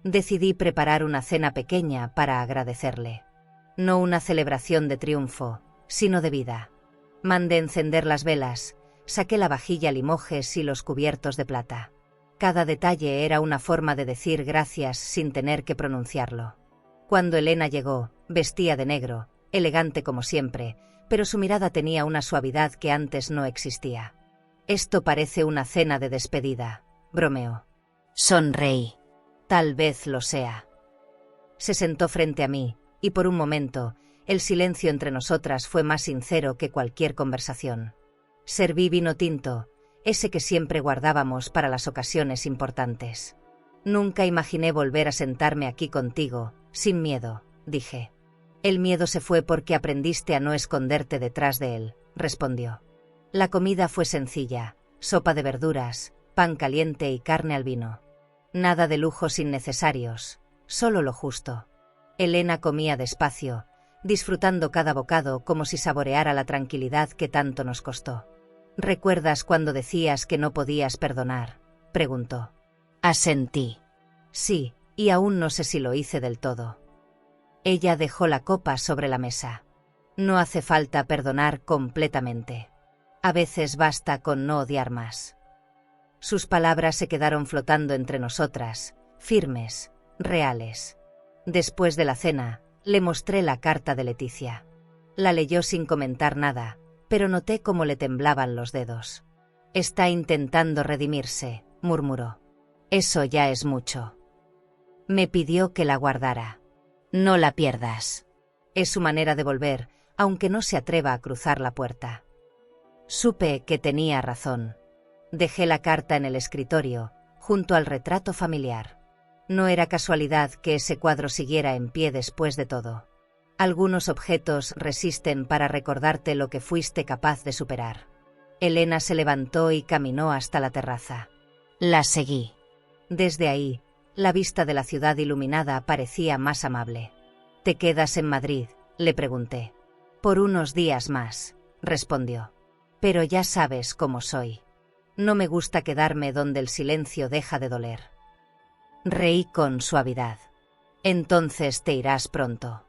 [SPEAKER 1] Decidí preparar una cena pequeña para agradecerle. No una celebración de triunfo, sino de vida. Mandé encender las velas, saqué la vajilla limojes y los cubiertos de plata. Cada detalle era una forma de decir gracias sin tener que pronunciarlo. Cuando Elena llegó, vestía de negro, elegante como siempre, pero su mirada tenía una suavidad que antes no existía. «Esto parece una cena de despedida», bromeó. Sonreí. «Tal vez lo sea». Se sentó frente a mí, y por un momento, el silencio entre nosotras fue más sincero que cualquier conversación. Serví vino tinto, ese que siempre guardábamos para las ocasiones importantes. «Nunca imaginé volver a sentarme aquí contigo, sin miedo», dije. «El miedo se fue porque aprendiste a no esconderte detrás de él», respondió. La comida fue sencilla, sopa de verduras, pan caliente y carne al vino. Nada de lujos innecesarios, solo lo justo. Elena comía despacio, disfrutando cada bocado como si saboreara la tranquilidad que tanto nos costó. «¿Recuerdas cuando decías que no podías perdonar?», preguntó. Asentí. «Sí, y aún no sé si lo hice del todo». Ella dejó la copa sobre la mesa. «No hace falta perdonar completamente. A veces basta con no odiar más». Sus palabras se quedaron flotando entre nosotras, firmes, reales. Después de la cena, le mostré la carta de Leticia. La leyó sin comentar nada, pero noté cómo le temblaban los dedos. «Está intentando redimirse», murmuró. «Eso ya es mucho». Me pidió que la guardara. «No la pierdas». Es su manera de volver, aunque no se atreva a cruzar la puerta. Supe que tenía razón. Dejé la carta en el escritorio, junto al retrato familiar. No era casualidad que ese cuadro siguiera en pie después de todo. Algunos objetos resisten para recordarte lo que fuiste capaz de superar. Elena se levantó y caminó hasta la terraza. La seguí. Desde ahí, la vista de la ciudad iluminada parecía más amable. «¿Te quedas en Madrid?», le pregunté. «Por unos días más», respondió. «Pero ya sabes cómo soy. No me gusta quedarme donde el silencio deja de doler». Reí con suavidad. «Entonces te irás pronto».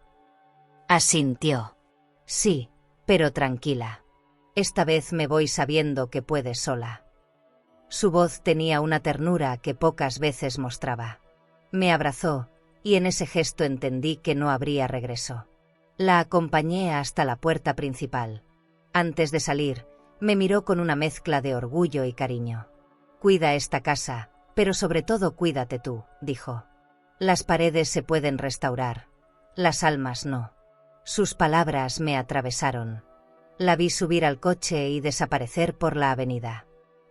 [SPEAKER 1] Asintió. «Sí, pero tranquila. Esta vez me voy sabiendo que puedes sola». Su voz tenía una ternura que pocas veces mostraba. Me abrazó, y en ese gesto entendí que no habría regreso. La acompañé hasta la puerta principal. Antes de salir, me miró con una mezcla de orgullo y cariño. «Cuida esta casa, pero sobre todo cuídate tú», dijo. «Las paredes se pueden restaurar, las almas no». Sus palabras me atravesaron. La vi subir al coche y desaparecer por la avenida.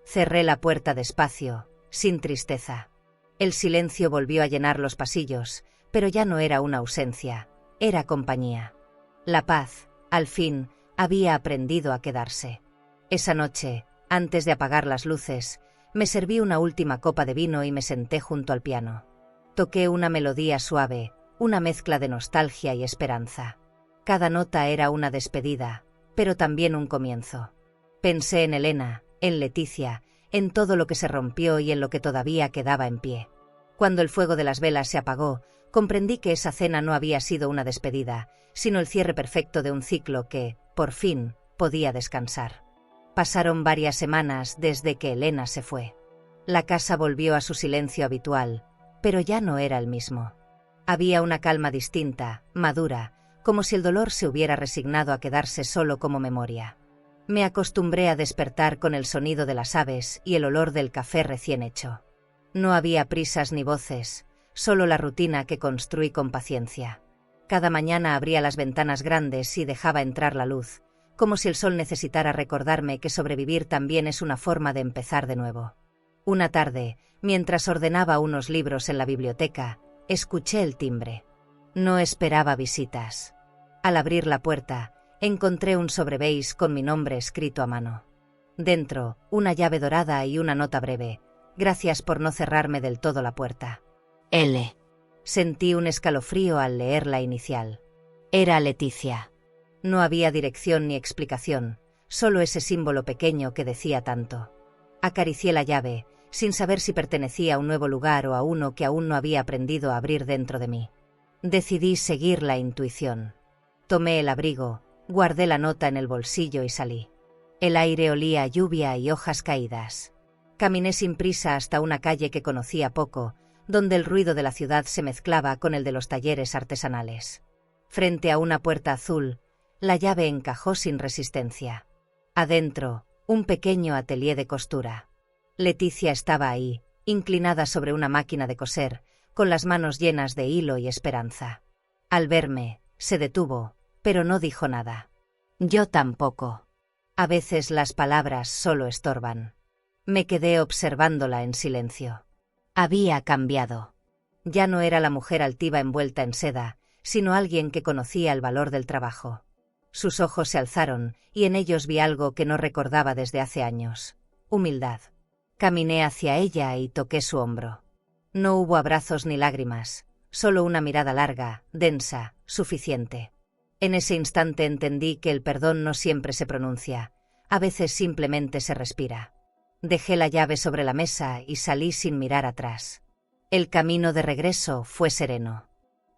[SPEAKER 1] Cerré la puerta despacio, sin tristeza. El silencio volvió a llenar los pasillos, pero ya no era una ausencia, era compañía. La paz, al fin, había aprendido a quedarse. Esa noche, antes de apagar las luces, me serví una última copa de vino y me senté junto al piano. Toqué una melodía suave, una mezcla de nostalgia y esperanza. Cada nota era una despedida, pero también un comienzo. Pensé en Elena, en Leticia, en todo lo que se rompió y en lo que todavía quedaba en pie. Cuando el fuego de las velas se apagó, comprendí que esa cena no había sido una despedida, sino el cierre perfecto de un ciclo que, por fin, podía descansar. Pasaron varias semanas desde que Elena se fue. La casa volvió a su silencio habitual, pero ya no era el mismo. Había una calma distinta, madura, como si el dolor se hubiera resignado a quedarse solo como memoria. Me acostumbré a despertar con el sonido de las aves y el olor del café recién hecho. No había prisas ni voces, solo la rutina que construí con paciencia. Cada mañana abría las ventanas grandes y dejaba entrar la luz, como si el sol necesitara recordarme que sobrevivir también es una forma de empezar de nuevo. Una tarde, mientras ordenaba unos libros en la biblioteca, escuché el timbre. No esperaba visitas. Al abrir la puerta, encontré un sobre beige con mi nombre escrito a mano. Dentro, una llave dorada y una nota breve. «Gracias por no cerrarme del todo la puerta. L». Sentí un escalofrío al leer la inicial. Era Leticia. No había dirección ni explicación, solo ese símbolo pequeño que decía tanto. Acaricié la llave, sin saber si pertenecía a un nuevo lugar o a uno que aún no había aprendido a abrir dentro de mí. Decidí seguir la intuición. Tomé el abrigo, guardé la nota en el bolsillo y salí. El aire olía a lluvia y hojas caídas. Caminé sin prisa hasta una calle que conocía poco, donde el ruido de la ciudad se mezclaba con el de los talleres artesanales. Frente a una puerta azul, la llave encajó sin resistencia. Adentro, un pequeño atelier de costura. Leticia estaba ahí, inclinada sobre una máquina de coser, con las manos llenas de hilo y esperanza. Al verme, se detuvo, pero no dijo nada. Yo tampoco. A veces las palabras solo estorban. Me quedé observándola en silencio. Había cambiado. Ya no era la mujer altiva envuelta en seda, sino alguien que conocía el valor del trabajo. Sus ojos se alzaron, y en ellos vi algo que no recordaba desde hace años. Humildad. Caminé hacia ella y toqué su hombro. No hubo abrazos ni lágrimas, solo una mirada larga, densa, suficiente. En ese instante entendí que el perdón no siempre se pronuncia, a veces simplemente se respira. Dejé la llave sobre la mesa y salí sin mirar atrás. El camino de regreso fue sereno.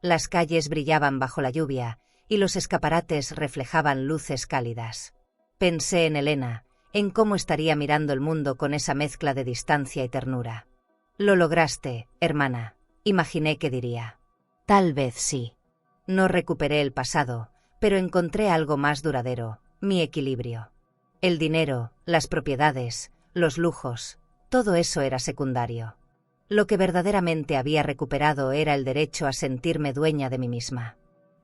[SPEAKER 1] Las calles brillaban bajo la lluvia y los escaparates reflejaban luces cálidas. Pensé en Elena, en cómo estaría mirando el mundo con esa mezcla de distancia y ternura. «Lo lograste, hermana», imaginé que diría. Tal vez sí. No recuperé el pasado, pero encontré algo más duradero, mi equilibrio. El dinero, las propiedades, los lujos, todo eso era secundario. Lo que verdaderamente había recuperado era el derecho a sentirme dueña de mí misma.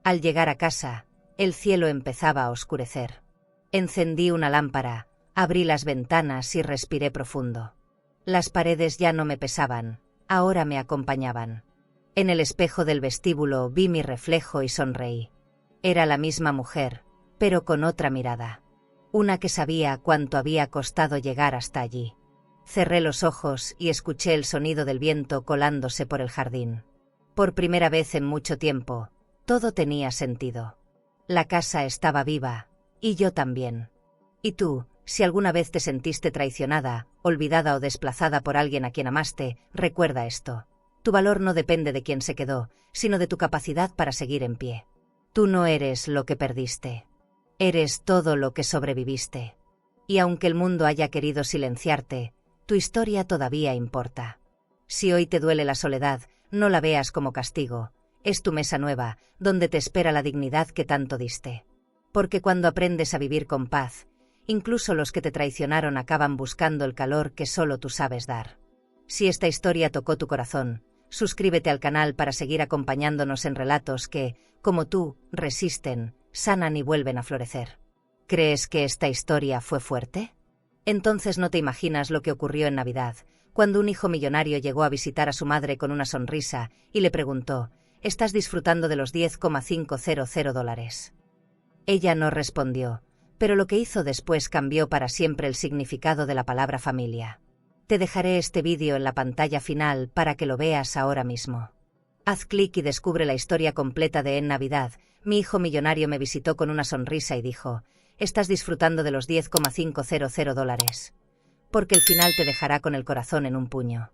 [SPEAKER 1] Al llegar a casa, el cielo empezaba a oscurecer. Encendí una lámpara, abrí las ventanas y respiré profundo. Las paredes ya no me pesaban, ahora me acompañaban. En el espejo del vestíbulo vi mi reflejo y sonreí. Era la misma mujer, pero con otra mirada. Una que sabía cuánto había costado llegar hasta allí. Cerré los ojos y escuché el sonido del viento colándose por el jardín. Por primera vez en mucho tiempo, todo tenía sentido. La casa estaba viva, y yo también. Y tú, si alguna vez te sentiste traicionada, olvidada o desplazada por alguien a quien amaste, recuerda esto. Tu valor no depende de quién se quedó, sino de tu capacidad para seguir en pie. Tú no eres lo que perdiste. Eres todo lo que sobreviviste. Y aunque el mundo haya querido silenciarte, tu historia todavía importa. Si hoy te duele la soledad, no la veas como castigo. Es tu mesa nueva, donde te espera la dignidad que tanto diste. Porque cuando aprendes a vivir con paz, incluso los que te traicionaron acaban buscando el calor que solo tú sabes dar. Si esta historia tocó tu corazón, suscríbete al canal para seguir acompañándonos en relatos que, como tú, resisten, sanan y vuelven a florecer. ¿Crees que esta historia fue fuerte? Entonces no te imaginas lo que ocurrió en Navidad, cuando un hijo millonario llegó a visitar a su madre con una sonrisa y le preguntó: ¿estás disfrutando de los $10,500? Ella no respondió, pero lo que hizo después cambió para siempre el significado de la palabra familia. Te dejaré este vídeo en la pantalla final para que lo veas ahora mismo. Haz clic y descubre la historia completa de En Navidad. Mi hijo millonario me visitó con una sonrisa y dijo: estás disfrutando de los $10,500. Porque el final te dejará con el corazón en un puño.